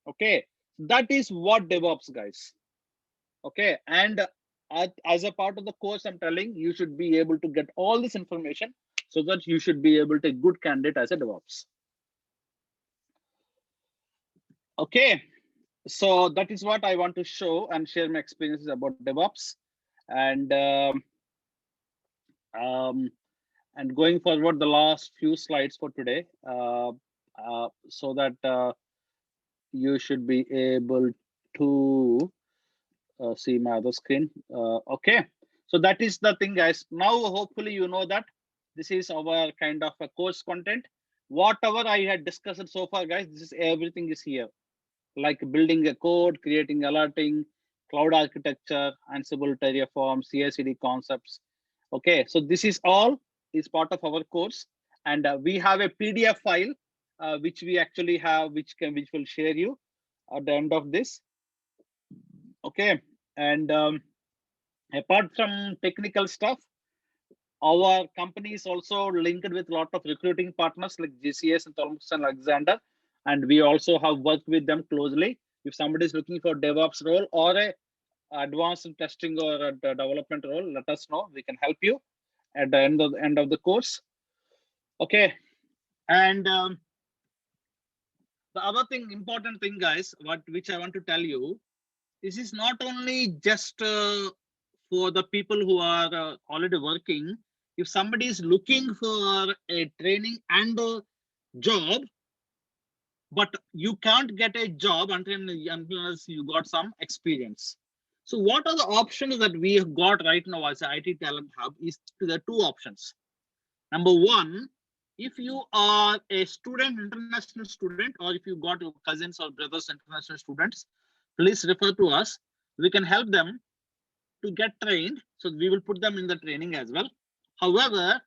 Okay, that is what DevOps, guys. Okay, and as a part of the course, I'm telling you should be able to get all this information so that you should be able to take good candidate as a DevOps. Okay, so that is what I want to show and share my experiences about DevOps. And going forward, the last few slides for today, so that you should be able to see my other screen. Okay, so that is the thing, guys. Now, hopefully, you know that this is our kind of a course content. Whatever I had discussed so far, guys, this is everything is here. Like building a code, creating alerting, cloud architecture, Ansible, Terraform, CI/CD concepts. Okay, so this is all is part of our course, and we have a PDF file which we actually have, which will share you at the end of this. Okay, and apart from technical stuff, our company is also linked with a lot of recruiting partners like GCS and Thomas and Alexander. And we also have worked with them closely. If somebody is looking for DevOps role or a advanced testing or a development role, let us know. We can help you at the end of the course. Okay, and the other thing, important thing, guys, which I want to tell you, this is not only just for the people who are already working. If somebody is looking for a training and a job, but you can't get a job unless you got some experience. So what are the options that we have got right now as an IT Talent Hub? Is there are two options. Number one, if you are a student, international student, or if you got your cousins or brothers, international students, please refer to us. We can help them to get trained. So we will put them in the training as well. However,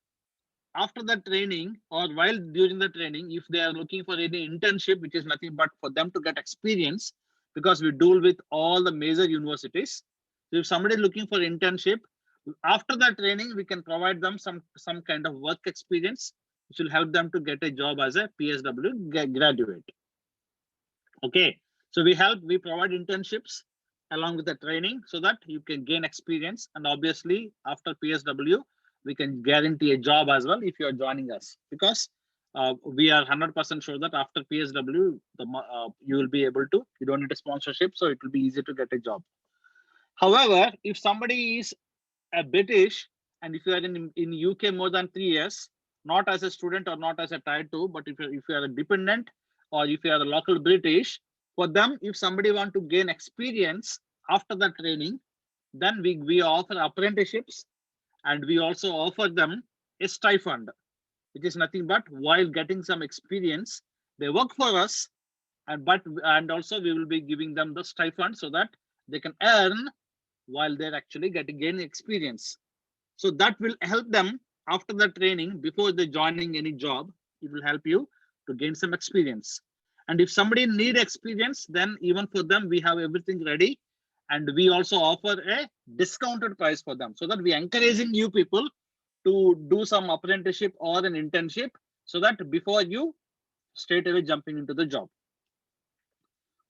after the training or while during the training, if they are looking for any internship, which is nothing but for them to get experience, because we deal with all the major universities. So if somebody is looking for internship, after the training, we can provide them some kind of work experience, which will help them to get a job as a PSW graduate. Okay, so we provide internships along with the training so that you can gain experience, and obviously after PSW, we can guarantee a job as well if you are joining us, because we are 100% sure that after PSW, you will be able to, you don't need a sponsorship, so it will be easy to get a job. However, if somebody is a British, and if you are in UK more than 3 years, not as a student or not as a tier 2, but if you are a dependent or if you are a local British, for them, if somebody want to gain experience after the training, then we offer apprenticeships. And we also offer them a stipend, which is nothing but while getting some experience, they work for us, and also we will be giving them the stipend so that they can earn while they're actually gaining experience. So that will help them after the training, before they joining any job. It will help you to gain some experience. And if somebody need experience, then even for them, we have everything ready. And we also offer a discounted price for them, so that we are encouraging you people to do some apprenticeship or an internship, so that before you straight away jumping into the job.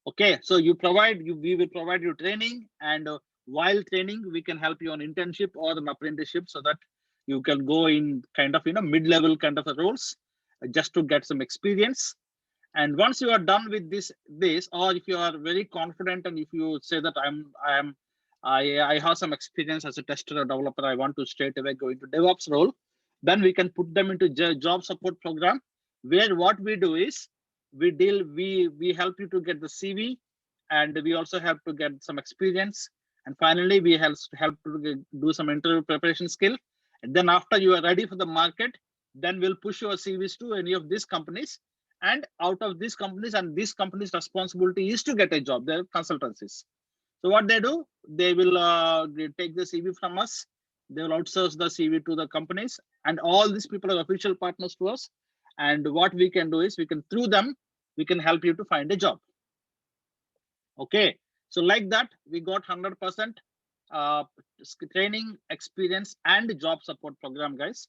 Okay, so we will provide you training, and while training, we can help you on internship or an apprenticeship, so that you can go in kind of mid-level kind of roles just to get some experience. And once you are done with this, or if you are very confident, and if you say that I have some experience as a tester or developer, I want to straight away go into DevOps role, then we can put them into job support program, where what we do is we help you to get the CV, and we also help to get some experience, and finally we help to do some interview preparation skill. And then after you are ready for the market, then we'll push your CVs to any of these companies. And out of these companies, and these companies' responsibility is to get a job. They're consultancies. So what they do, they will they take the CV from us. They will outsource the CV to the companies, and all these people are official partners to us. And what we can do is, we can, through them, we can help you to find a job. Okay, so like that, we got 100% training, experience, and job support program, guys.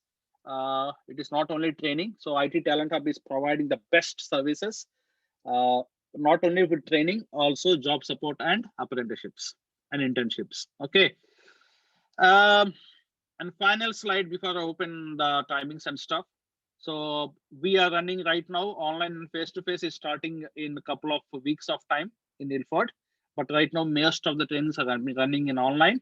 It is not only training. So IT Talent Hub is providing the best services, not only with training, also job support and apprenticeships and internships. Okay. And final slide before I open the timings and stuff. So we are running right now, online and face-to-face is starting in a couple of weeks of time in Ilford. But right now, most of the trainings are running in online.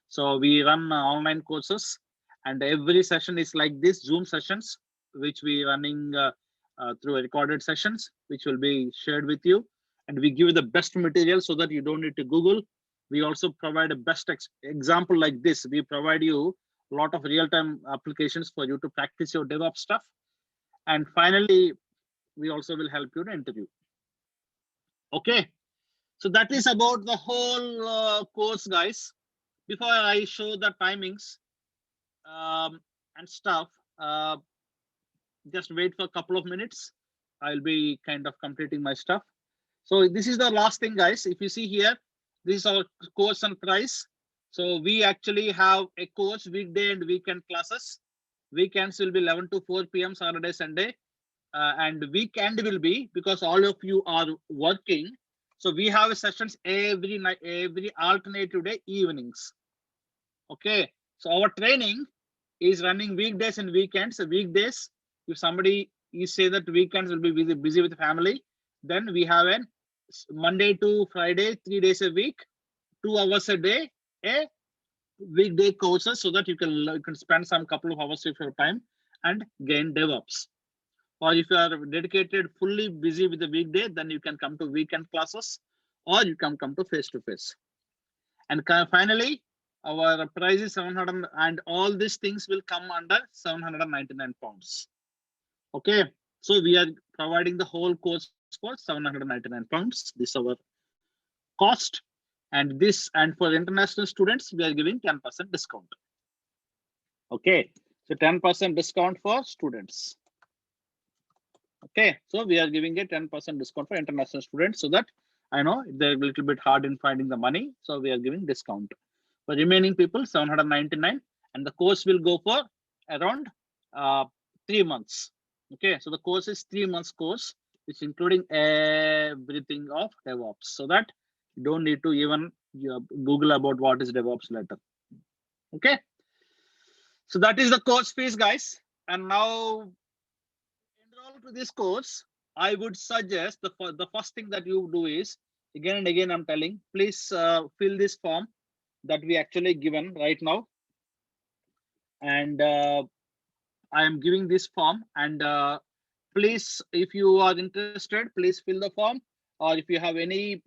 So we run online courses, and every session is like this Zoom sessions, which we running through recorded sessions, which will be shared with you. And we give you the best material so that you don't need to Google. We also provide a best example like this. We provide you a lot of real-time applications for you to practice your DevOps stuff. And finally, we also will help you to interview. Okay, so that is about the whole course, guys. Before I show the timings and stuff, just wait for a couple of minutes. I'll be kind of completing my stuff. So this is the last thing, guys. If you see here, this is our course and price. So we actually have a course weekday and weekend classes. Weekends will be 11 to 4 p.m. Saturday, Sunday. And weekend will be, because all of you are working. So we have sessions every night, every alternative day evenings. Okay. So our training is running weekdays and weekends. So weekdays, if somebody is say that weekends will be busy with family, then we have a Monday to Friday, 3 days a week, 2 hours a day, a weekday courses, so that you can spend some couple of hours of your time and gain DevOps. Or if you are dedicated, fully busy with the weekday, then you can come to weekend classes, or you can come to face-to-face. And finally, our price is 700, and all these things will come under 799 pounds. Okay, so we are providing the whole course for 799 pounds. This is our cost. And this, and for international students, we are giving 10% discount. Okay, so 10% discount for students. Okay, so we are giving a 10% discount for international students, so that I know they're a little bit hard in finding the money. So we are giving discount. For remaining people, 799, and the course will go for around 3 months. Okay, so the course is 3 months course, which including everything of DevOps, so that you don't need to even Google about what is DevOps later. Okay, so that is the course fees, guys. And now, enroll to this course, I would suggest the first thing that you do is, again and again I'm telling, please fill this form that we actually given right now. And I am giving this form, and please, if you are interested, please fill the form. Or if you have any,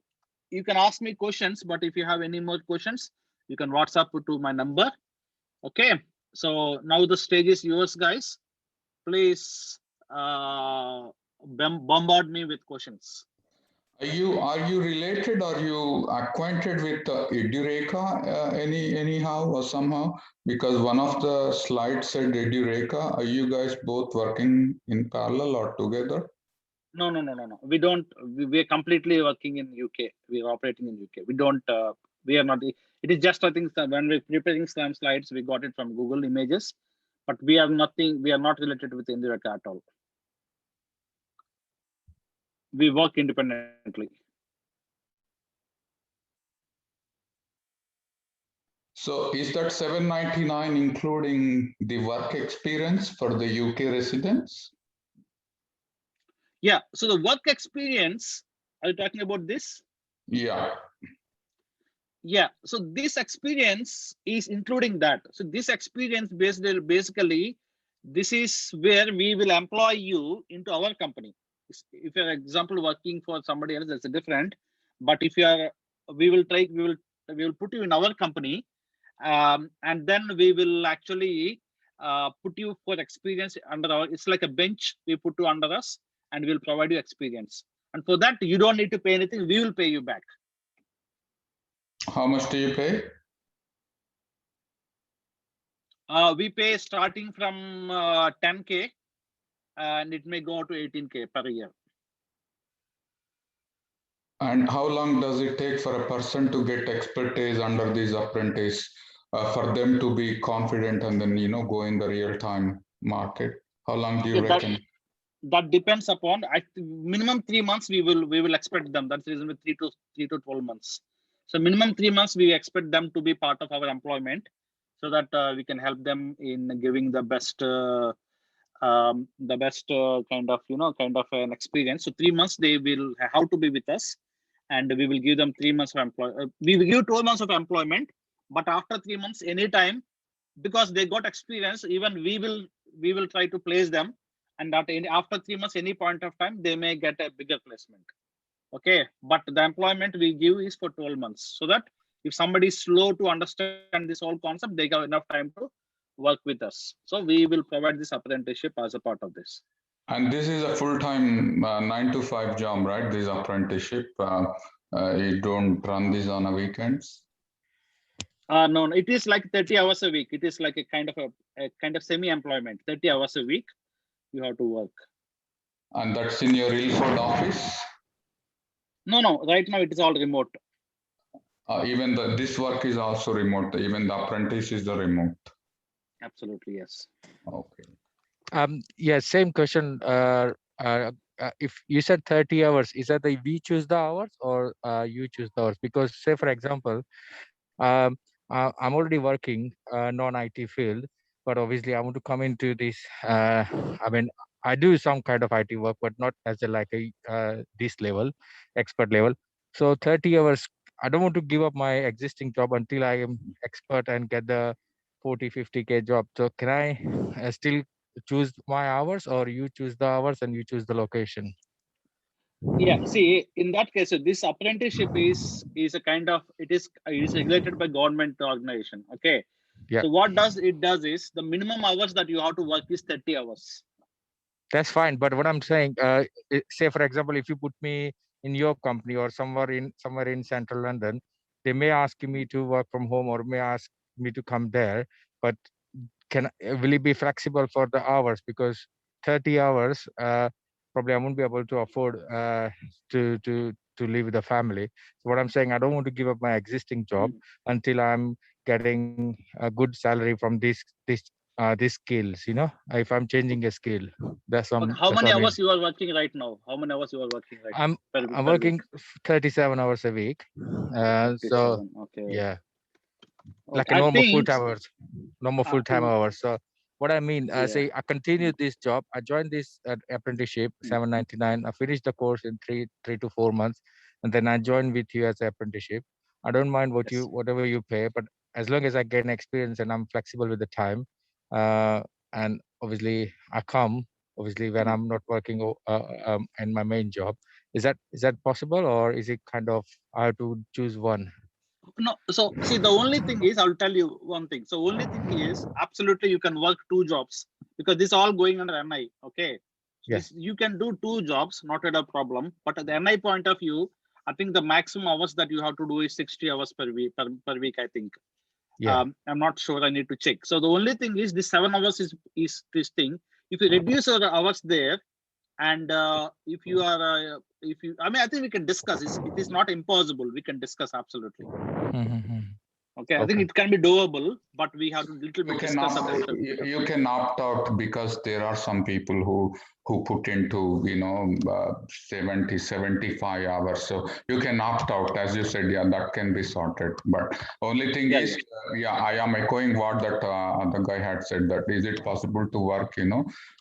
you can ask me questions, but if you have any more questions, you can WhatsApp to my number. Okay, so now the stage is yours, guys. Please bombard me with questions. Are you related? Are you acquainted with Edureka anyhow or somehow? Because one of the slides said Edureka. Are you guys both working in parallel or together? No. We don't. We are completely working in UK. We are operating in UK. We don't. We are not. It is just, I think, when we're preparing some slides, we got it from Google Images, but we have nothing. We are not related with Edureka at all. We work independently. So is that 799 including the work experience for the UK residents? Yeah, so the work experience, are you talking about this? Yeah. Yeah, so this experience is including that. So this experience basically, this is where we will employ you into our company. If you're, example, working for somebody else, that's different. But if you are, we will put you in our company, and then we will actually put you for experience under our, it's like a bench we put you under us, and we'll provide you experience. And for that, you don't need to pay anything. We will pay you back. How much do you pay? We pay starting from 10K, and it may go to 18K per year. And how long does it take for a person to get expertise under these apprentice, for them to be confident and then, you know, go in the real-time market? How long do you reckon? That depends upon, at minimum 3 months we will expect them. That's the reason with 3 to 12 months. So minimum 3 months we expect them to be part of our employment, so that we can help them in giving the best kind of, you know, kind of an experience. So 3 months they will have to be with us, and we will give them 3 months of employment. We will give 12 months of employment, but after 3 months, anytime, because they got experience, even we will try to place them, and that after 3 months, any point of time, they may get a bigger placement. Okay, but the employment we give is for 12 months, so that if somebody is slow to understand this whole concept, they have enough time to work with us. So we will provide this apprenticeship as a part of this. And this is a full-time 9 to 5 job, right? This apprenticeship, you don't run this on a weekends? No, it is like 30 hours a week. It is like a kind of semi-employment. 30 hours a week, you have to work. And that's in your Ilford office? No. Right now it is all remote. Even this work is also remote. Even the apprentice is the remote. Absolutely, yes. Okay. Yeah, same question. If you said 30 hours, is that we choose the hours or you choose the hours? Because say, for example, I'm already working non-IT field, but obviously I want to come into this. I mean, I do some kind of IT work, but not as this level, expert level. So 30 hours, I don't want to give up my existing job until I am expert and get the 40, 50K job. So can I still choose my hours, or you choose the hours and you choose the location? Yeah, see, in that case, this apprenticeship is a kind of, it is regulated by government organization. Okay. Yeah. So what it does is the minimum hours that you have to work is 30 hours. That's fine. But what I'm saying, say, for example, if you put me in your company or somewhere in central London, they may ask me to work from home or may ask me to come there. But will it be flexible for the hours? Because 30 hours, probably I won't be able to afford to live with the family. So what I'm saying, I don't want to give up my existing job until I'm getting a good salary from these skills. You know, if I'm changing a skill, that's Okay. How many hours you are working right now? How many hours you are working right now? I'm working 37 hours a week. 37, so okay. Yeah. Okay. Like a normal full-time hours. So what I mean, say I continue this job. I joined this apprenticeship, $7.99. I finished the course in three to 4 months, and then I joined with you as an apprenticeship. I don't mind whatever you pay, but as long as I gain experience and I'm flexible with the time, and obviously I come when I'm not working in my main job. Is that possible, or is it kind of I have to choose one? No, so see, the only thing is, I'll tell you one thing. So only thing is, absolutely you can work 2 jobs, because this is all going under NI. Okay. Yes. You can do 2 jobs, not a problem. But at the NI point of view, I think the maximum hours that you have to do is 60 hours per week, I think. Yeah. I'm not sure, I need to check. So the only thing is this 7 hours is this thing. If you reduce your hours there, and if you are, I think we can discuss this. It is not impossible. We can discuss absolutely. Okay, I think it can be doable, but we have to little bit discuss about it. You can opt out, because there are some people who put into 70, 75 hours. So you can opt out, as you said. Yeah, that can be sorted. But only thing is, I am echoing what that the guy had said. That is it possible to work,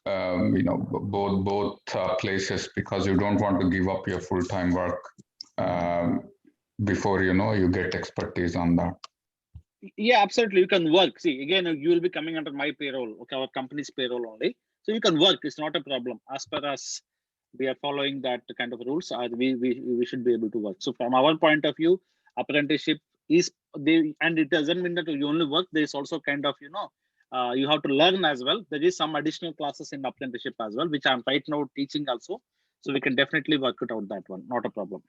both places, because you don't want to give up your full-time work before you get expertise on that. Yeah, absolutely. You can work. See, again, you will be coming under my payroll, okay, our company's payroll only. So you can work. It's not a problem. As per us, we are following that kind of rules. We should be able to work. So from our point of view, apprenticeship is and it doesn't mean that you only work. There's also kind of you have to learn as well. There is some additional classes in apprenticeship as well, which I'm right now teaching also. So we can definitely work it out that one, not a problem.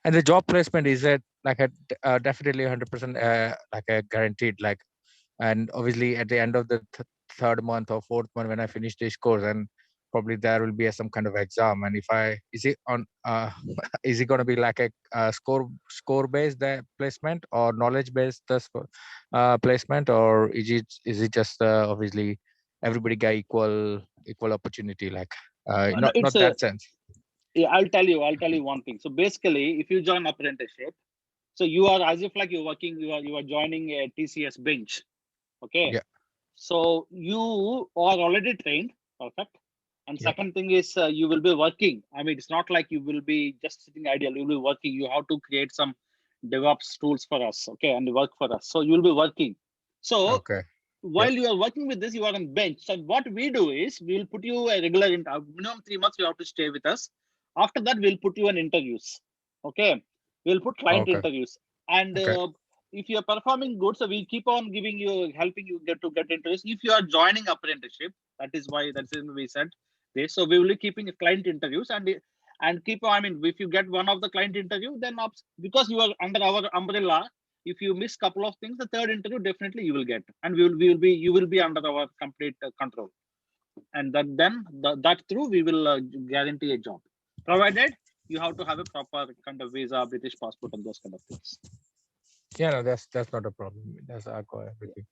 And the job placement, is it like a definitely 100% like a guaranteed, like, and obviously at the end of the third month or fourth month when I finish this course, and probably there will be some kind of exam, and if I is it going to be like a score based placement or knowledge based placement, or is it just obviously everybody get equal opportunity, like No, not that sense? Yeah, I'll tell you one thing. So basically, if you join apprenticeship, so you are as if like you're working, you are joining a TCS bench. Okay. Yeah. So you are already trained, perfect. And Yeah. second thing is you will be working. I mean, it's not like you will be just sitting idle. You'll be working. You have to create some DevOps tools for us, okay, and work for us. So you'll be working. So Okay. while you are working with this, you are on bench. So what we do is we will put you a regular minimum 3 months. You have to stay with us. After that, we'll put you on interviews. Okay, we'll put client Okay. interviews, and Okay. if you are performing good, so we keep on giving you, helping you get interviews. If you are joining apprenticeship, that's why we said this. So we will be keeping client interviews and keep. I mean, if you get one of the client interview, then because you are under our umbrella. If you miss couple of things, the third interview definitely you will get, and you will be under our complete control, and that through we will guarantee a job, provided you have to have a proper kind of visa, British passport, and those kind of things. Yeah, no, that's not a problem. That's I got everything.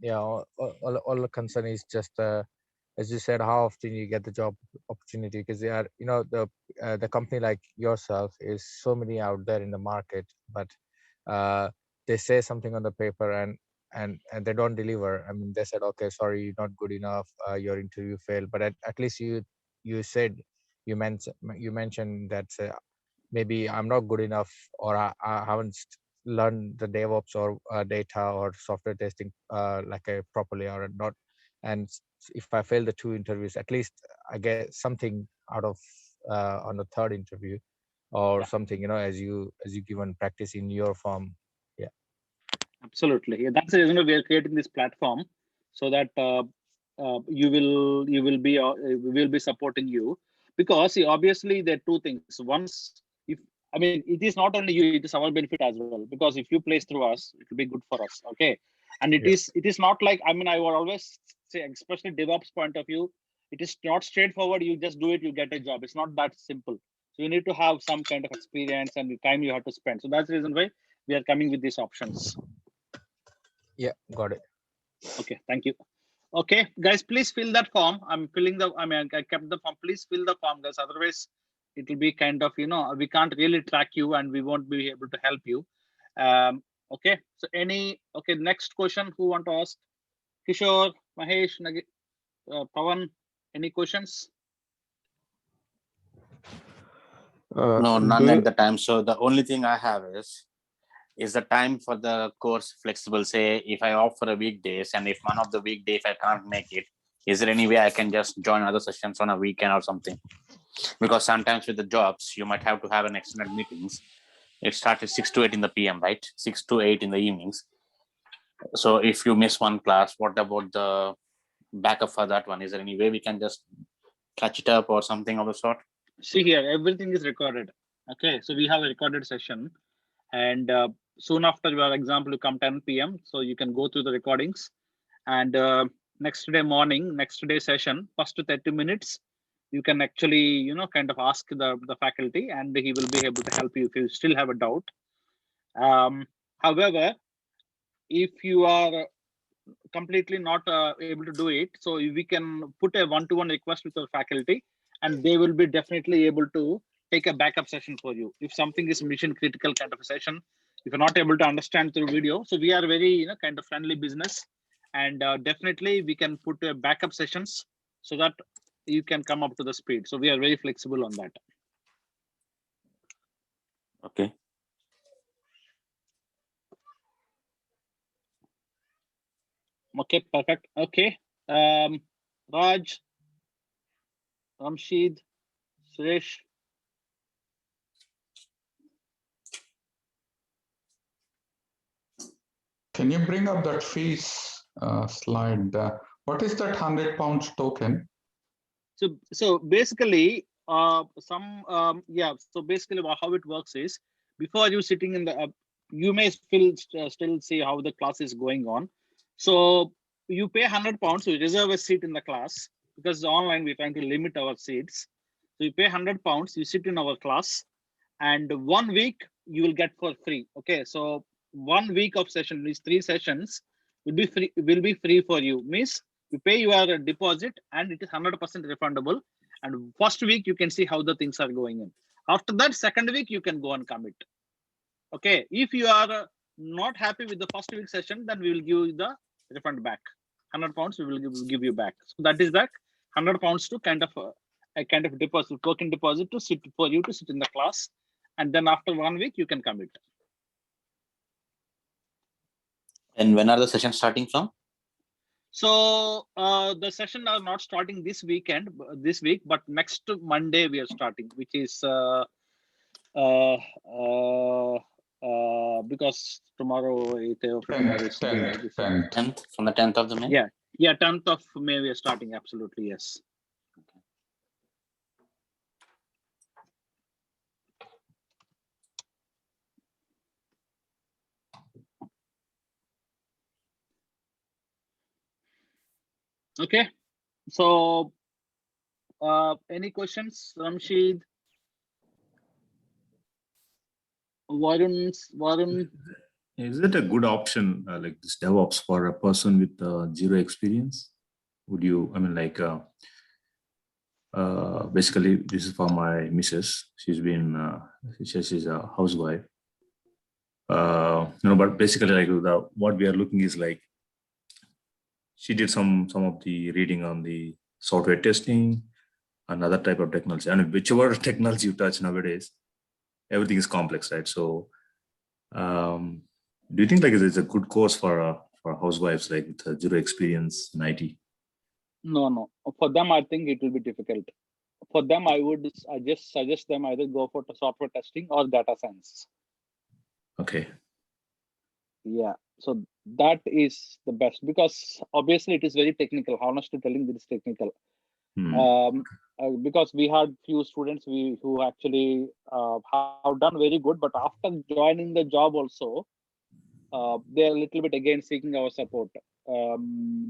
Yeah, all the concern is just as you said, how often you get the job opportunity, because they are, the company like yourself is so many out there in the market, but they say something on the paper and they don't deliver. I mean, they said, okay, sorry, you're not good enough, your interview failed, but at least you said, you mentioned that maybe I'm not good enough, or I haven't learned the DevOps or data or software testing like properly or not. And if I fail the 2 interviews, at least I get something out of on the third interview or something, as you given practice in your form. Yeah, absolutely. Yeah, that's the reason we are creating this platform, so that we will be supporting you, because see, obviously there are 2 things. Once, if I mean, it is not only you, it is our benefit as well, because if you place through us, it will be good for us. Okay, and it is not like, I mean, I would always say, especially DevOps point of view, it is not straightforward. You just do it, you get a job. It's not that simple. So you need to have some kind of experience and the time you have to spend. So that's the reason why we are coming with these options. Yeah, got it. Okay, thank you. Okay, guys, please fill that form. I kept the form. Please fill the form, guys. Otherwise, it will be kind of, we can't really track you and we won't be able to help you. Okay, so next question, who want to ask? Kishore, Mahesh, Pawan, any questions? No, none at the time. So the only thing I have is the time for the course flexible? Say if I offer a weekdays, and if one of the weekdays I can't make it, is there any way I can just join other sessions on a weekend or something? Because sometimes with the jobs, you might have to have an extended meetings. It starts at 6 to 8 in the PM, right? 6 to 8 in the evenings. So if you miss one class, what about the backup for that one? Is there any way we can just catch it up or something of the sort? See here, everything is recorded. Okay, so we have a recorded session, and soon after your example, you come 10 PM, so you can go through the recordings, and next day morning, next day session, first to 30 minutes, you can actually, kind of ask the faculty, and he will be able to help you if you still have a doubt. However, if you are completely not able to do it, so we can put a one-to-one request with our faculty, and they will be definitely able to take a backup session for you. If something is mission critical kind of a session, if you're not able to understand through video, so we are very, kind of friendly business, and definitely we can put backup sessions so that you can come up to the speed. So we are very flexible on that. Okay. Okay, perfect. Okay. Raj, Ramshid, Suresh. Can you bring up that fees slide. What is that 100 pounds token? So basically, so basically how it works is, before you sitting in the, you may still see how the class is going on. So you pay 100 pounds, you reserve a seat in the class, because online we're trying to limit our seats. So you pay 100 pounds, you sit in our class, and 1 week you will get for free. Okay, so 1 week of session, these 3 sessions will be free for you. Means you pay your deposit and it is 100% refundable. And first week you can see how the things are going in. After that, second week you can go and commit. Okay, if you are not happy with the first week session, then we will give you the refund back. 100 pounds we will give you back. So that is that 100 pounds to kind of a kind of deposit, token deposit to sit for you to sit in the class. And then after 1 week you can commit. And when are the sessions starting from? So the session are not starting this week, but next Monday we are starting, which is because tomorrow is 10th, from the 10th of the May. Yeah, 10th of May we are starting. Absolutely, yes. Okay, so any questions, Ramshid? Varun? Is it a good option like this DevOps for a person with zero experience? Would you, I mean, like, basically this is for my missus. She's been, she's a housewife. But basically like what we are looking is like, she did some of the reading on the software testing, another type of technology. And whichever technology you touch nowadays, everything is complex, right? So do you think like it's a good course for housewives like with zero experience in IT? No. For them, I think it will be difficult. For them, I just suggest them either go for software testing or data science. Okay. Yeah, so that is the best, because obviously it is very technical. Honestly telling, it is technical. Because we had few students who actually have done very good, but after joining the job also, they're a little bit again seeking our support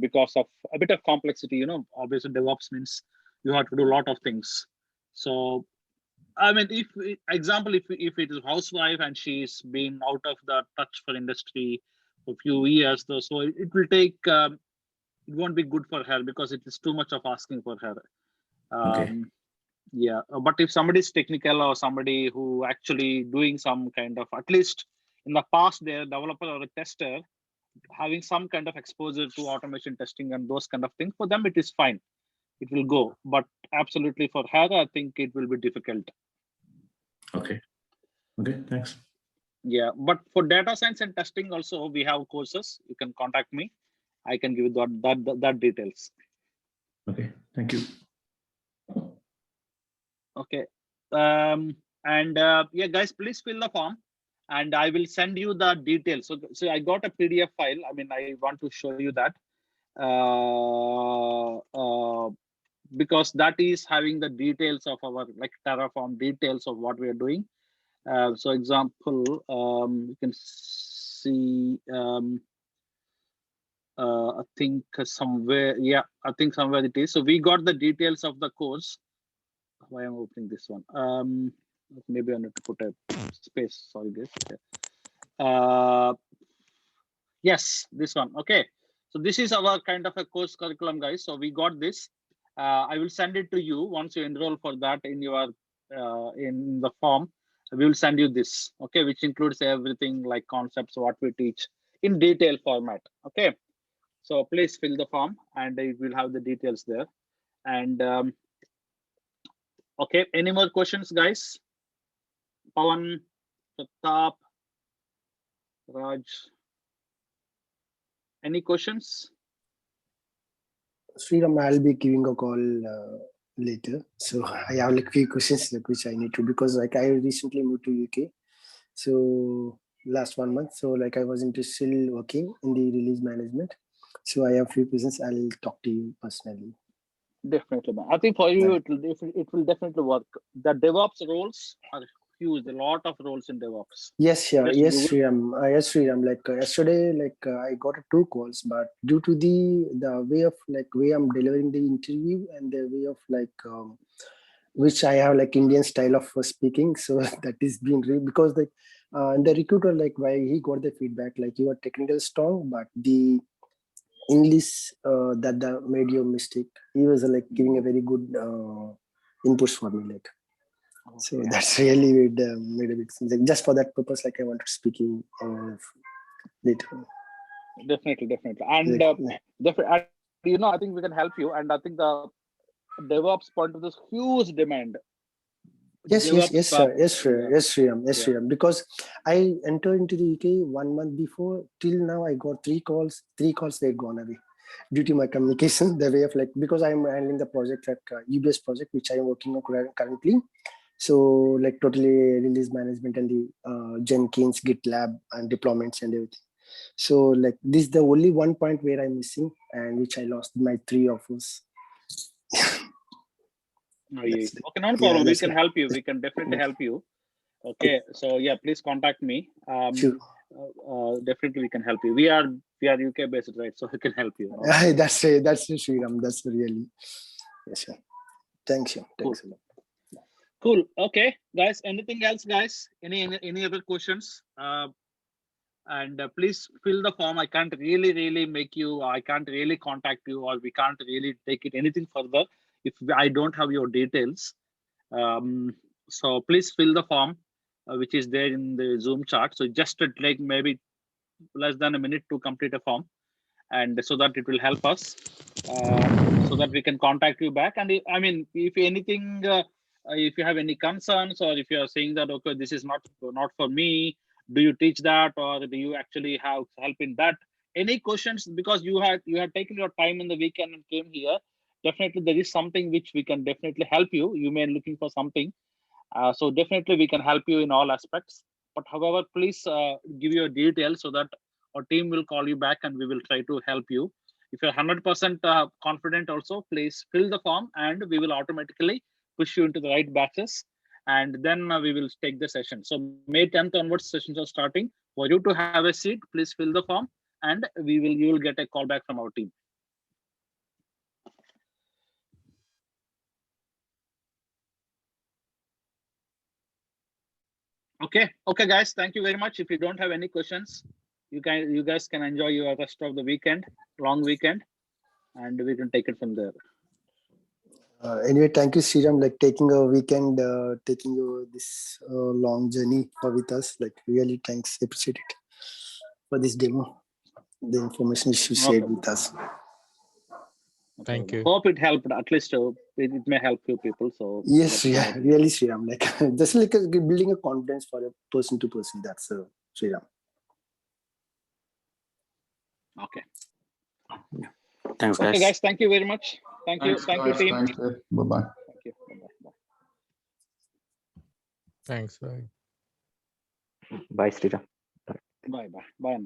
because of a bit of complexity. Obviously DevOps means you have to do a lot of things. So I mean, if it is housewife and she's been out of the touch for industry for a few years, though, so it will take, it won't be good for her because it is too much of asking for her. Okay. Yeah, but if somebody is technical or somebody who actually doing some kind of, at least in the past, they're a developer or a tester, having some kind of exposure to automation testing and those kind of things, for them it is fine. It will go, but absolutely for her, I think it will be difficult. Okay, thanks. Yeah, but for data science and testing also, we have courses. You can contact me. I can give you that details. Okay, thank you. Okay, yeah, guys, please fill the form, and I will send you the details. So I got a PDF file. I mean, I want to show you that. Because that is having the details of our like Terraform details of what we are doing. So example, you can see, I think somewhere, yeah, I think somewhere it is. So we got the details of the course. Why am I opening this one? Maybe I need to put a space, sorry guys. Yes, this one, okay. So this is our kind of a course curriculum, guys. So we got this. I will send it to you once you enroll for that in your in the form. We will send you this, okay, which includes everything like concepts, what we teach in detail format. Okay, so please fill the form and it will have the details there. And okay, any more questions, guys? Pawan, Pratap, Raj, any questions? Sriram, I'll be giving a call later. So I have like few questions like which I need to, because like I recently moved to UK. So last 1 month. So like I was still working in the release management. So I have few questions. I'll talk to you personally. Definitely, man. I think for you, it will definitely work. The DevOps roles are huge. A lot of roles in DevOps. Yes, yeah, yes, Sriram. Yes, Sriram. Like yesterday, I got 2 calls, but due to the way of way I'm delivering the interview and the way of which I have Indian style of speaking, so that is being because the recruiter why he got the feedback you are technical strong, but the English that made your mistake. He was giving a very good inputs for me So that's really made a big sense. Just for that purpose, I wanted to speak you later. Definitely, and definitely, I think we can help you, and I think the DevOps point of this huge demand. Yes, Sriram. Because I entered into the UK 1 month before. Till now, I got 3 calls. 3 calls they've gone away due to my communication. The way of because I'm handling the project at UBS project, which I'm working on currently. So totally release management and the Jenkins, GitLab and deployments and everything. So this is the only one point where I'm missing and which I lost my 3 offers. Okay, no problem. We can help you. We can definitely help you. Okay, so yeah, please contact me. Sure. Definitely, we can help you. We are UK based, right? So we can help you. That's Sriram. That's really yes, sir. Thanks you. Thanks a lot. Cool. Okay, guys. Anything else, guys? Any other questions? And please fill the form. I can't really make you. I can't really contact you, or we can't really take it anything further if I don't have your details. So please fill the form, which is there in the Zoom chat. So just take maybe less than a minute to complete a form, and so that it will help us, so that we can contact you back. And if anything, if you have any concerns, or if you are saying that okay, this is not for me, do you teach that, or do you actually have help in that? Any questions? Because you had taken your time in the weekend and came here. Definitely, there is something which we can definitely help you. You may be looking for something. So definitely we can help you in all aspects. But however, please give your details so that our team will call you back and we will try to help you. If you're 100% confident also, please fill the form and we will automatically push you into the right batches. And then we will take the session. So May 10th onwards sessions are starting. For you to have a seat, please fill the form and you will get a call back from our team. Okay, guys, thank you very much. If you don't have any questions, you guys can enjoy your rest of the weekend, long weekend, and we can take it from there. Anyway, thank you, Sriram, taking a weekend, taking you this long journey with us. Really, thanks, appreciate it for this demo, the information you shared with us. Thank you. Hope it helped. At least it may help few people. So yes, yeah, really, Sriram. Just building a confidence for a person to person. That's Sriram. Okay. Thanks, guys. Okay, guys. Thank you very much. Thank you, team. Thanks. Bye-bye. Thank you. Bye. Thanks. Bye. Bye, Sriram. Bye. Bye.